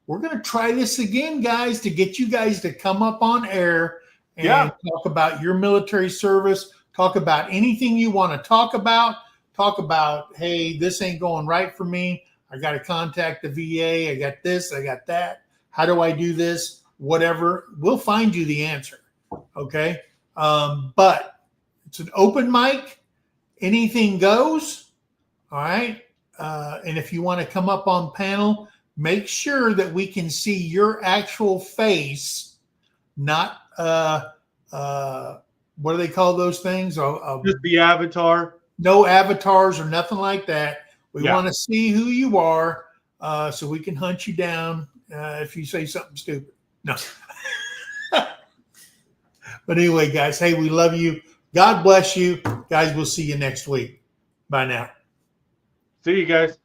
We're going to try this again, guys, to get you guys to come up on air and talk about your military service. Talk about anything you want to talk about. Talk about, hey, this ain't going right for me. I got to contact the VA. I got this. I got that. How do I do this? Whatever. We'll find you the answer. Okay. But it's an open mic. Anything goes. All right. And if you want to come up on panel, make sure that we can see your actual face, not what do they call those things? Just the avatar. No avatars or nothing like that. We Yeah. want to see who you are, so we can hunt you down if you say something stupid. No. But anyway, guys, hey, we love you. God bless you. Guys, we'll see you next week. Bye now. See you guys.